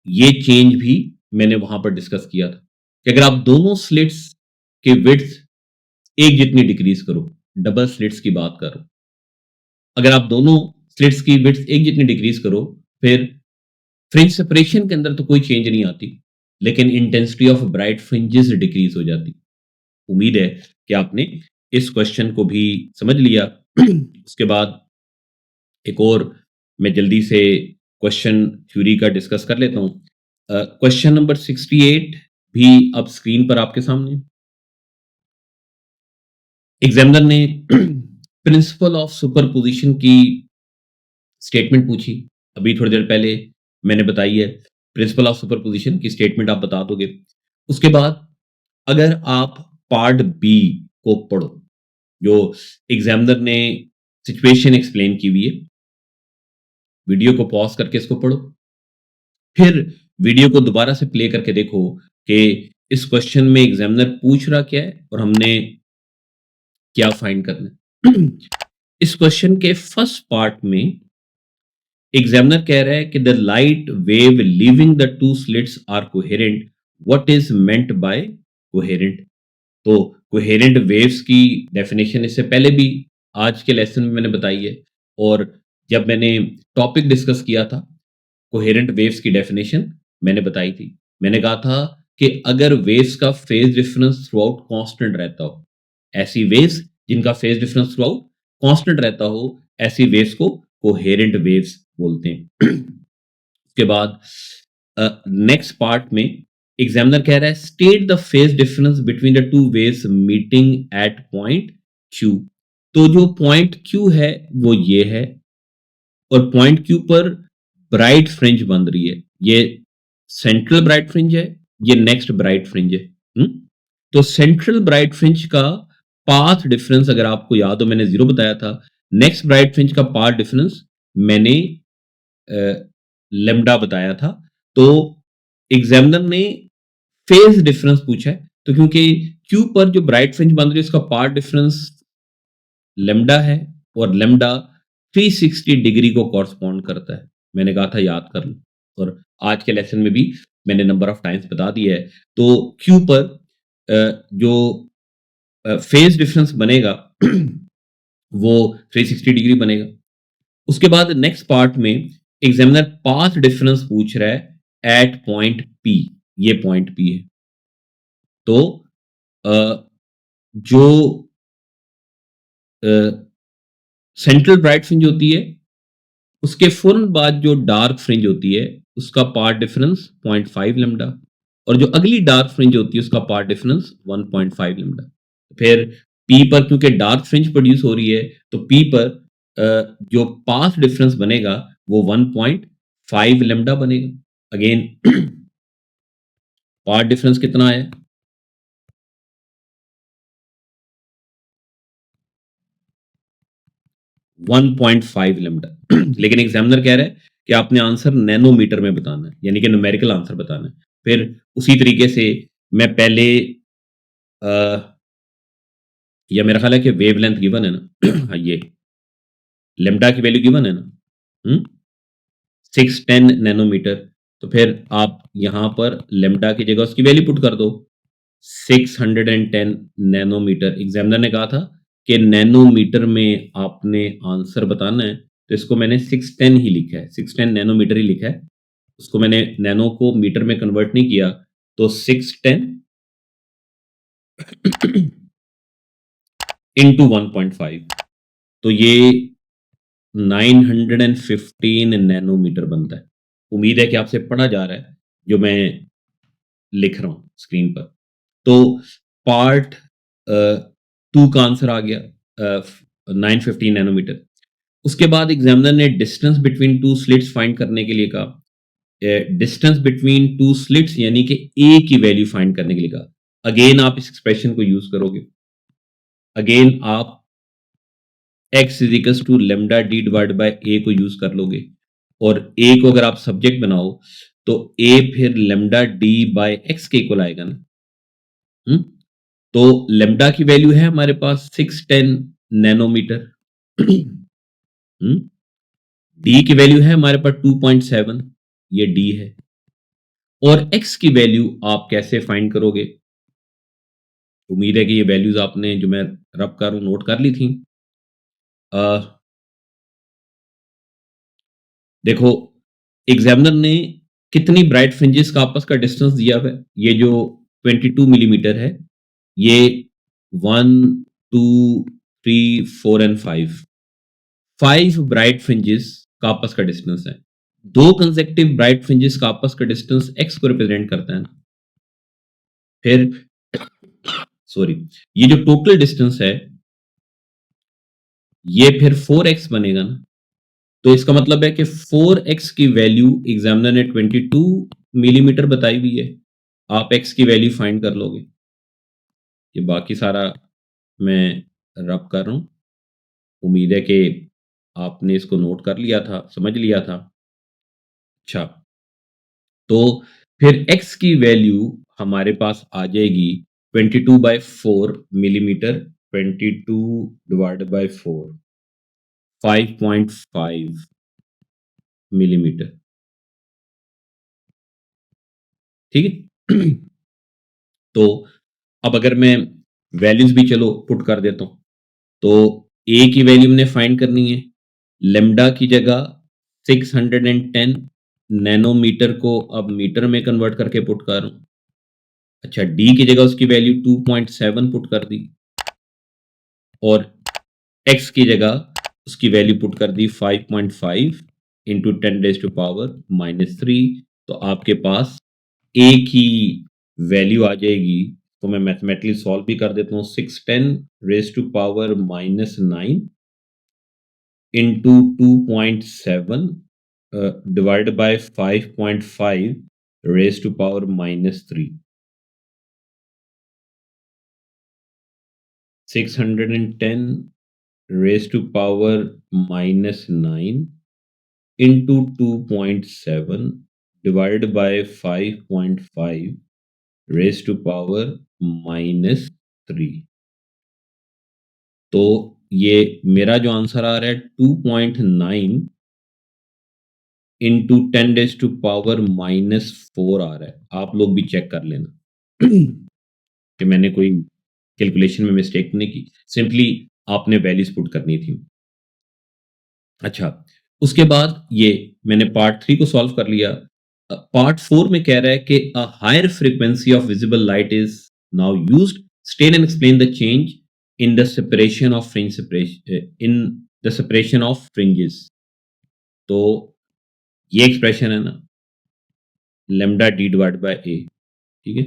ये चेंज भी मैंने वहां पर डिस्कस किया था कि अगर आप दोनों स्लिट्स के विड्थ एक जितनी डिक्रीज करो, डबल स्लिट्स की बात करो, अगर आप दोनों स्लिट्स की विड्थ एक जितनी डिक्रीज करो, फिर फ्रिंज सेपरेशन के अंदर तो कोई चेंज नहीं आती, लेकिन intensity of bright fringes decrease हो जाती। उम्मीद है कि आपने इस क्वेश्चन को भी समझ लिया। उसके बाद एक और मैं जल्दी से क्वेश्चन थ्योरी का डिस्कस कर लेता हूं। क्वेश्चन नंबर 68 भी अब स्क्रीन पर आपके सामने। एग्जामिनर ने प्रिंसिपल ऑफ सुपरपोजिशन की स्टेटमेंट पूछी। अभी थोड़ी देर पहले मैंने बताई है, प्रिंसिपल ऑफ सुपरपोजिशन की स्टेटमेंट आप बता दोगे। उसके बाद अगर आप पार्ट बी को पढ़ो, जो एग्जामिनर ने सिचुएशन एक्सप्लेन की हुई है, वीडियो को पॉज करके इसको पढ़ो, फिर वीडियो को दोबारा से प्ले करके देखो कि इस क्वेश्चन में एग्जामिनर पूछ रहा क्या है और हमने क्या फाइंड करना है। इस क्वेश्चन के फर्स्ट पार्ट में एग्जामिनर कह रहा है कि the light wave leaving the two slits are coherent, what is meant by coherent. तो कोहेरेंट वेव्स की डेफिनेशन इससे पहले भी आज के लेसन में मैंने बताई है, और जब मैंने टॉपिक डिस्कस किया था कोहेरेंट वेव्स की डेफिनेशन मैंने बताई थी। मैंने कहा था कि अगर वेव्स का phase difference through out constant रहता हो, ऐसी वेव्स जिनका phase difference through out constant रहता हो, ऐसी वेव्स को कोहेरेंट वेव्स बोलते हैं। उसके बाद नेक्स्ट पार्ट में एग्जामिनर कह रहा है state the phase difference between the two waves meeting at point Q. तो जो पॉइंट क्यू है वो ये है, और पॉइंट क्यू पर ब्राइट फ्रिंज बन रही है। ये सेंट्रल ब्राइट फ्रिंज है, ये नेक्स्ट ब्राइट फ्रिंज है। तो सेंट्रल ब्राइट फ्रिंज का पाथ डिफरेंस अगर आपको याद हो, मैंने 0 बताया था। नेक्स्ट ब्राइट फ्रिंज का पाथ डिफरेंस मैंने लेमडा बताया था। तो एग्जामिनर ने फेज डिफरेंस पूछा है, तो क्योंकि क्यू पर जो ब्राइट फ्रिंज बन रही है उसका पाथ डिफरेंस लेमडा है, और लेमडा 360 डिग्री को कॉरस्पॉन्ड करता है। मैंने कहा था याद कर लो, और आज के लेसन में भी मैंने नंबर ऑफ टाइम्स बता दिया है। तो क्यू पर जो फेज डिफरेंस बनेगा वो 360 डिग्री बनेगा। उसके बाद नेक्स्ट पार्ट में एग्जामिनर पाथ डिफरेंस पूछ रहा है एट पॉइंट पी। ये पॉइंट पी है। तो जो सेंट्रल ब्राइट फ्रिंज होती है उसके फौरन बाद जो डार्क फ्रिंज होती है उसका पाथ डिफरेंस 0.5 लेमडा, और जो अगली डार्क फ्रिंज होती है उसका पाथ डिफरेंस 1.5 लेमडा। फिर पी पर क्योंकि डार्क फ्रिंज प्रोड्यूस हो रही है, तो पी पर जो पाथ डिफरेंस बनेगा वो 1.5 लेमडा बनेगा। अगेन पाथ डिफरेंस कितना है? 1.5 लैम्डा। लेकिन एग्जामिनर कह रहा है कि आपने आंसर नैनोमीटर में बताना है, यानी कि न्यूमेरिकल आंसर बताना है। फिर उसी तरीके से मैं पहले या मेरा ख्याल है कि वेवलेंथ गिवन है ना। हाँ, ये लैम्डा की वैल्यू गिवन है ना। 610 नैनोमीटर। तो फिर आप यहां पर लैम्डा की जगह उसकी वैल्यू पुट कर दो, 610 नैनोमीटर। एग्जामिनर ने कहा था कि नैनोमीटर में आपने आंसर बताना है, तो इसको मैंने 610 ही लिखा है, 610 नैनोमीटर ही लिखा है। उसको मैंने नैनो को मीटर में कन्वर्ट नहीं किया, तो 610 इंटू 1.5, तो ये 915 नैनोमीटर बनता है। उम्मीद है कि आपसे पढ़ा जा रहा है जो मैं लिख रहा हूं स्क्रीन पर। तो पार्ट 2 का आंसर आ गया 915 नैनोमीटर। उसके बाद एग्जामिनर ने distance between two slits find करने के लिए कहा। डिस्टेंस बिटवीन टू स्लिट्स यानी कि ए की वैल्यू फाइंड करने के लिए कहा। अगेन आप इस एक्सप्रेशन को यूज करोगे। अगेन आप x is equal to lambda D divide by A को यूज कर लोगे, और ए को अगर आप सब्जेक्ट बनाओ तो ए फिर लेमडा डी बाय एक्स के इक्वल आएगा ना। तो लेमडा की वैल्यू है हमारे पास 610 नैनोमीटर। डी की वैल्यू है हमारे पास 2.7, ये डी है। और एक्स की वैल्यू आप कैसे फाइंड करोगे? उम्मीद है कि ये वैल्यूज आपने जो मैं रब कर नोट कर ली थी। देखो, एग्जामिनर ने कितनी ब्राइट फ्रिंजेस का आपस का डिस्टेंस दिया है, ये जो 22 मिलीमीटर है, ये 1 2 3 4 एंड 5 ब्राइट फ्रिंजेस का आपस का डिस्टेंस है। दो कंसेक्टिव ब्राइट फ्रिंजेस का आपस का डिस्टेंस एक्स को रिप्रेजेंट करता है ना। फिर सॉरी, ये जो टोटल डिस्टेंस है ये फिर 4x बनेगा ना। तो इसका मतलब है कि 4x की वैल्यू एग्जामिनर ने 22 मिलीमीटर बताई हुई है, आप x की वैल्यू फाइंड कर लोगे। ये बाकी सारा मैं रब कर रहा हूं। उम्मीद है कि आपने इसको नोट कर लिया था, समझ लिया था। अच्छा, तो फिर x की वैल्यू हमारे पास आ जाएगी 22/4 मिलीमीटर। 22 divide by 4, 5.5 millimetre. ठीक है। तो अब अगर मैं वैल्यूज भी चलो पुट कर देता हूं, तो ए की वैल्यू हमने फाइंड करनी है। लेमडा की जगह 610 नैनोमीटर को अब मीटर में कन्वर्ट करके पुट कर रहा हूं। अच्छा, डी की जगह उसकी वैल्यू 2.7 पुट कर दी, और एक्स की जगह उसकी वैल्यू पुट कर दी 5.5 इंटू 10⁻³ तो आपके पास ए की वैल्यू आ जाएगी। तो मैं मैथमेटिकली सॉल्व भी कर देता हूँ। 610⁻⁹ into 2.7 divide by 5.5⁻³ 610⁻⁹ into 2.7 divided by 5.5⁻³ तो ये मेरा जो आंसर आ रहा है 2.9 इंटू 10⁻⁻⁴ आ रहा है। आप लोग भी चेक कर लेना कि मैंने कोई कैलकुलेशन में मिस्टेक नहीं की, सिंपली आपने वैल्यूज पुट करनी थी। अच्छा, उसके बाद ये मैंने पार्ट 3 को सॉल्व कर लिया। पार्ट 4 में कह रहा है कि a higher frequency of visible light is now used. State and explain the change in the separation of fringe in the separation of fringes. तो ये एक्सप्रेशन है ना, lambda D divide by a. ठीक है,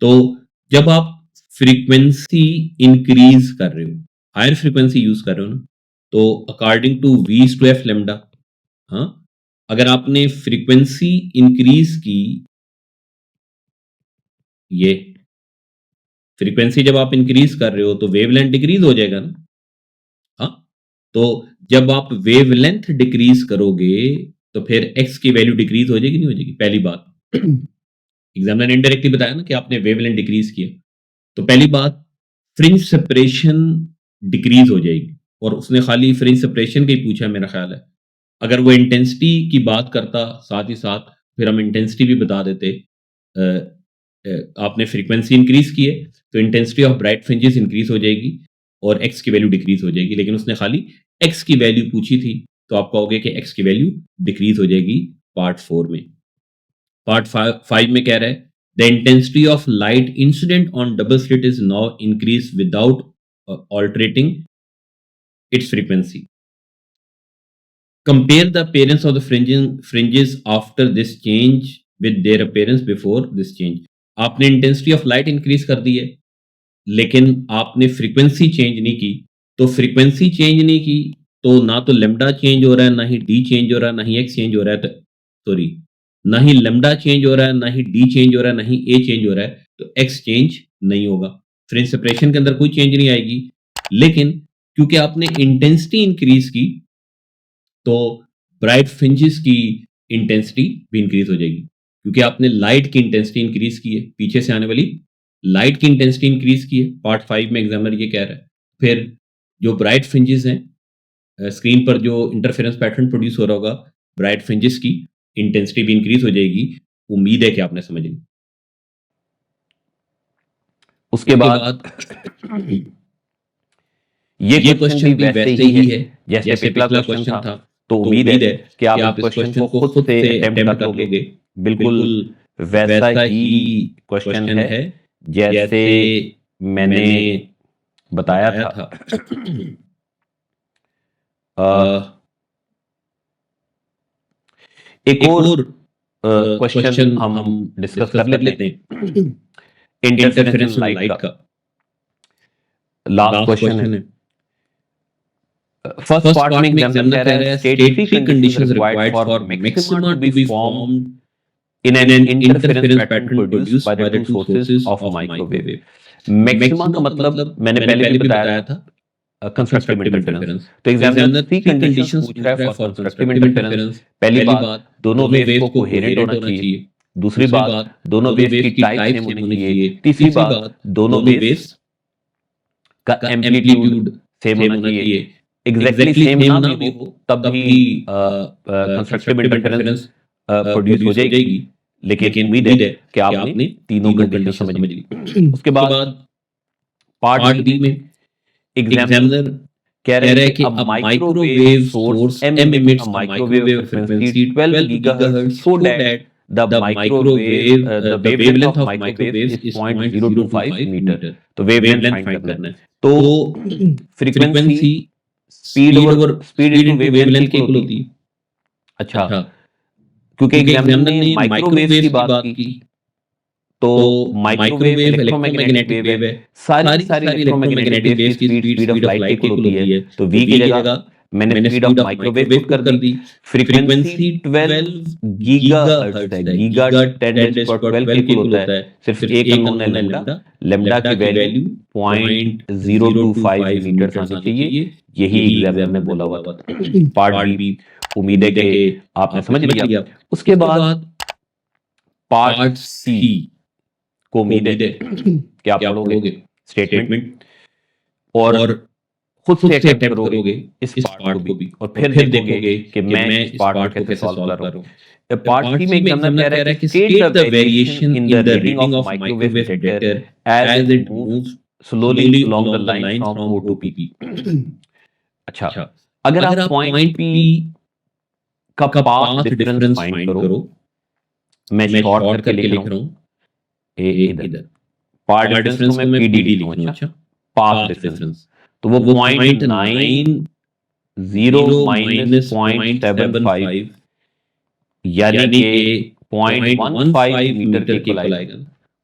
तो जब आप फ्रीक्वेंसी इंक्रीज कर रहे हो, हायर फ्रीक्वेंसी यूज कर रहे हो ना, तो according to v to f lambda, हाँ, अगर आपने फ्रीक्वेंसी इंक्रीज की ये फ्रीक्वेंसी जब आप इंक्रीज कर रहे हो तो वेवलेंथ डिक्रीज हो जाएगा ना। हाँ, तो जब आप वेवलेंथ डिक्रीज करोगे तो फिर एक्स की वैल्यू डिक्रीज हो जाएगी नहीं हो जाएगी? पहली बात एग्जामिनर ने इनडायरेक्टली बताया ना कि आपने वेवलेंथ डिक्रीज किया, तो पहली बात फ्रिंज सेपरेशन डिक्रीज हो जाएगी। और उसने खाली फ्रिंज सेपरेशन का ही पूछा है मेरा ख्याल है। अगर वो इंटेंसिटी की बात करता साथ ही साथ, फिर हम इंटेंसिटी भी बता देते। अ, आपने फ्रीक्वेंसी इंक्रीज की है तो intensity of bright fringes increase हो जाएगी और एक्स की वैल्यू डिक्रीज हो जाएगी, लेकिन उसने खाली एक्स की वैल्यू पूछी थी, तो आप कहोगे कि एक्स की वैल्यू डिक्रीज हो जाएगी पार्ट 4 में। पार्ट 5 में कह रहा है the intensity of light incident on double slit is now increase without alterating its frequency. Compare the appearance of the fringes after this change with their appearance before this change. आपने intensity of light increase कर दी है, लेकिन आपने frequency change नहीं की। तो frequency change नहीं की तो ना तो लेमडा चेंज हो रहा है, ना ही डी चेंज हो रहा है, ना ही एक्स चेंज हो रहा है। सॉरी, ना ही लेमडा चेंज हो रहा है, ना ही डी चेंज हो रहा है, ना ही ए चेंज हो रहा है, तो एक्स चेंज नहीं होगा। फ्रिंज सेपरेशन के अंदर कोई चेंज नहीं आएगी, लेकिन क्योंकि आपने इंटेंसिटी इंक्रीज की तो ब्राइट फ्रिंजेस की इंटेंसिटी भी इंक्रीज हो जाएगी, क्योंकि आपने लाइट की इंटेंसिटी इंक्रीज की है, पीछे से आने वाली लाइट की इंटेंसिटी इंक्रीज की है। पार्ट 5 में एग्जामिनर ये कह रहा है। फिर जो ब्राइट फ्रिंजेस हैं, स्क्रीन पर जो इंटरफेरेंस पैटर्न प्रोड्यूस हो रहा होगा, ब्राइट फ्रिंजेस की इंटेंसिटी भी इंक्रीज हो जाएगी। उम्मीद है कि आपने समझ ली। उसके बाद ये क्वेश्चन भी वैसे ही है जैसे पिछला क्वेश्चन था। तो उम्मीद है कि आप इस क्वेश्चन को खुद से अटेम्प्ट कर लोगे। बिल्कुल वैसा ही क्वेश्चन है जैसे मैंने बताया था। एक और क्वेश्चन हम डिस्कस कर लेते हैं, इंटरफेरेंस लाइट का। लास्ट क्वेश्चन है। फर्स्ट पार्ट में एग्जामिनर कह रहा है state 3 conditions required for maxima to be formed in an interference pattern produced by the two sources of microwave. Maxima का मतलब मैंने पहले भी बताया था, कंस्ट्रक्टिव इंटरफेरेंस। तो एग्जामिनर 3 कंडीशंस पूछ रहा है फॉर कंस्ट्रक्टिव इंटरफेरेंस। पहली बात, दोनों वेव्स को कोहेरेंट होना चाहिए। दूसरी बात, दोनों वेव्स की टाइप सेम होनी चाहिए। तीसरी बात, दोनों वेव्स का एम्पलीट्यूड सेम होना चाहिए। एग्जैक्टली सेम ना भी हो तब भी कंस्ट्रक्टिव इंटरफेरेंस प्रोड्यूस हो जाएगी, लेकिन उम्मीद है कि आपने तीनों कंडीशन समझ ली। उसके बाद पार्ट बी में एग्जामिनर कह रहा है कि अब microwave source M emits a microwave frequency 12 GHz so that the wavelength of microwaves is 0.025 metre. तो वेवलेंथ फाइंड करना है। तो फ्रीक्वेंसी स्पीड इनटू वेवलेंथ की इक्वल होती है। अच्छा, क्योंकि एग्जामिनर ने माइक्रोवेव की बात की, तो माइक्रोवेव इलेक्ट्रोमैग्नेटिक वेव है। सारी इलेक्ट्रोमैग्नेटिक वेव्स की स्पीड ऑफ लाइट की इक्वल होती है। तो v की जगह मैंने स्पीड ऑफ माइक्रोवेव पुट कर दी। फ्रीक्वेंसी 12 गीगाहर्ट्ज है। गीगा 10⁻12 की इक्वल होता है। सिर्फ एक अननोन है लैम्डा। लैम्डा की वैल्यू 0.025 मीटर आनी चाहिए। यही एग्जामिनर ने बोला हुआ था। पार्ट बी उम्मीद है कि आपने समझ लिया। उसके बाद पार्ट सी को उम्मीद है कि आप पढ़ोगे स्टेटमेंट और खुद से अटेम्प्ट करोगे इस पार्ट को भी, और फिर देखोगे कि मैं इस पार्ट को कैसे सॉल्व कर रहा हूं। पार्ट सी में एग्जामिनर कह रहा है कि state the variation in the reading of microwave detector as it moves slowly along the line from O to P। अच्छा, अगर आप पॉइंट P का पाथ डिफरेंस फाइंड करो, मैं शॉर्ट करके लिख रहा हूं इधर। पाथ डिफरेंस को मैं PD लिखूंगा। अच्छा, पाथ डिफरेंस तो वो 0.90 माइनस 0.75 यानी कि 0.15 मीटर के इक्वल आएगा।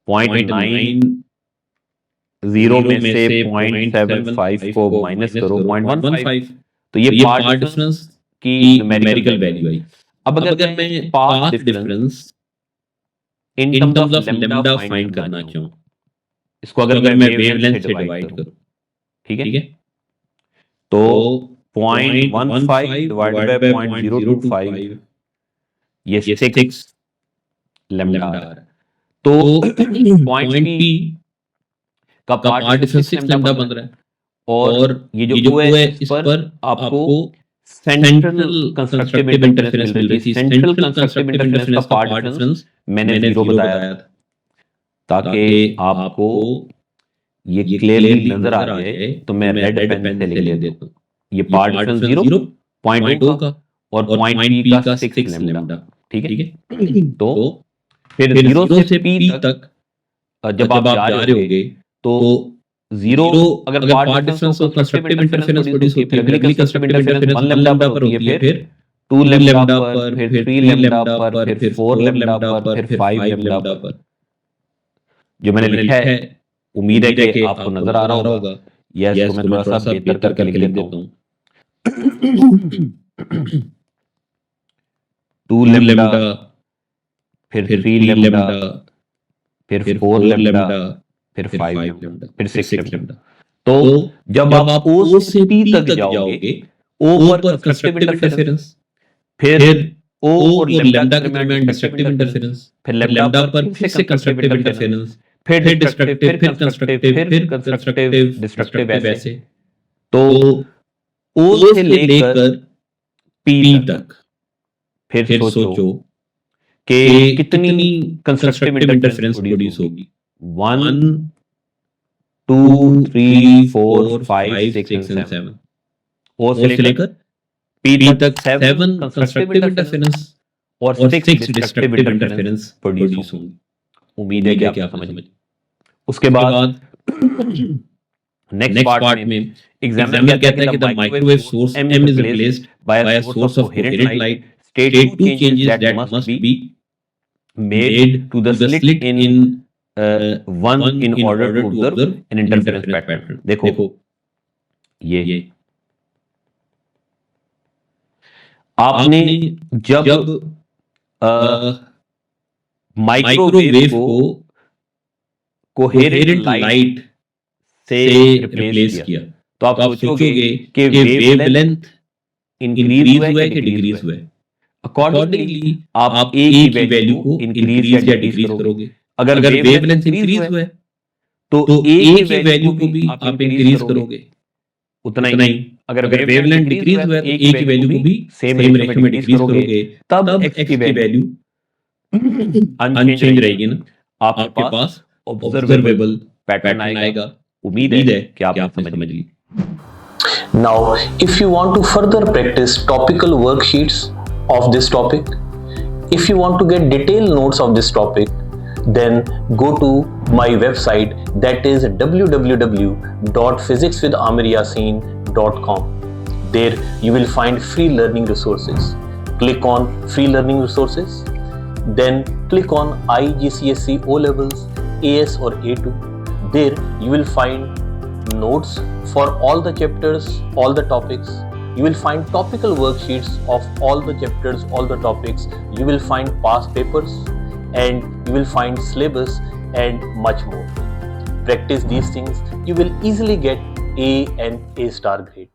0.90 में से 0.75 को माइनस करो 0.15, तो ये पाथ डिफरेंस की न्यूमेरिकल वैल्यू आई। अब अगर मैं path difference in terms of lambda find करना चाहूँ, इसको तो अगर मैं वेवलेंथ से डिवाइड डिवाइड करूँ, करूं, ठीक ठीक है, है, तो तो 0.15 डिवाइडेड बाय 0.025 ये 6 लैम्डा आ रहा है। तो पॉइंट पी का पार्ट डिफरेंस 6 लैम्डा बन रहा है, और ये जो O है इस पर आपको सेंट्रल कंस्ट्रक्टिव इंटरफेरेंस मिल रही थी। सेंट्रल कंस्ट्रक्टिव इंटरफेरेंस का पार्ट डिफरेंस मैंने 0 बताया था, ताकि आपको ये क्लियरली नजर आ जाए। तो मैं रेड पेन से लिख देता हूँ, ये पार्ट डिफरेंस 0.2 का और पॉइंट पी का 6 लैम्डा, ठीक है। तो फिर 0 से पी तक जब आप जा रहे होगे तो 0 अगर पार्ट डिफरेंस और कंस्ट्रक्टिव इंटरफेरेंस प्रोड्यूस होती है, अगली कंस्ट्रक्टिव इंटरफेरेंस 1 लैम्डा पर होती है, फिर 2 लैम्डा पर, फिर 3 लैम्डा पर, फिर 4 लैम्डा पर, फिर 5 लैम्डा पर। जो मैंने लिखा है, उम्मीद है कि आपको नजर आ रहा होगा। यस, तो मैं थोड़ा सा बेहतर करके लिख देता हूँ। 2 लैम्डा, फिर 3 लैम्डा, फिर 4 लैम्डा, फिर 5 लैम्डा, फिर 6 लैम्डा। तो जब आप O से P तक जाओगे, O पर कंस्ट्रक्टिव इंटरफेरेंस, फिर O और लैम्डा के दरमियान डिस्ट्रक्टिव इंटरफेरेंस, फिर लैम्डा पर फिर से कंस्ट्रक्टिव इंटरफेरेंस, फिर डिस्ट्रक्टिव, फिर कंस्ट्रक्टिव, फिर कंस्ट्रक्टिव, डिस्ट्रक्टिव, ऐसे। तो O से लेकर P तक फिर सोचो कि कितनी कंस्ट्रक्टिव इंटरफेरेंस प्रोड्यूस होगी। 1 2 3 4 5 6 एंड 7। O से लेकर P तक 7 कंस्ट्रक्टिव इंटरफेरेंस और 6 डिस्ट्रक्टिव इंटरफेरेंस प्रोड्यूस होंगी। उम्मीद है कि आप समझ में। उसके बाद नेक्स्ट पार्ट में एग्जामिनर कहता है कि the microwave source M is replaced by a source of coherent light. State 2 changes that must be made to the slit in 1 in order to observe an interference pattern. देखो ये आपने जब microwave को coherent light से replace किया, तो आप सोचोगे कि वेवलेंथ इंक्रीज हुआ है कि डिक्रीज हुआ है। अकॉर्डिंगली आप ए की वैल्यू को इंक्रीज या डिक्रीज करोगे। अगर वेवलेंथ इंक्रीज हुआ है तो ए की वैल्यू को भी आप इंक्रीज करोगे उतना ही। अगर वेवलेंथ डिक्रीज हुआ है तो ए की वैल्यू को भी सेम रेशियो में डिक्रीज करोगे, तब एक्स की वैल्यू अनचेंज रहेगी ना। आपके पास ऑब्जर्वेबल पैटर्न आएगा। उम्मीद है कि आपने समझ ली। Now, if you want to further practice topical worksheets of this topic, if you want to get detailed notes of this topic, then go to my website, that is www.physicswithamiryasin.com. There you will find free learning resources. Click on free learning resources, then click on IGCSE O levels, AS or A2. There you will find notes for all the chapters, all the topics. You will find topical worksheets of all the chapters, all the topics. You will find past papers and you will find syllabus and much more. Practice these things, you will easily get A and A star grade.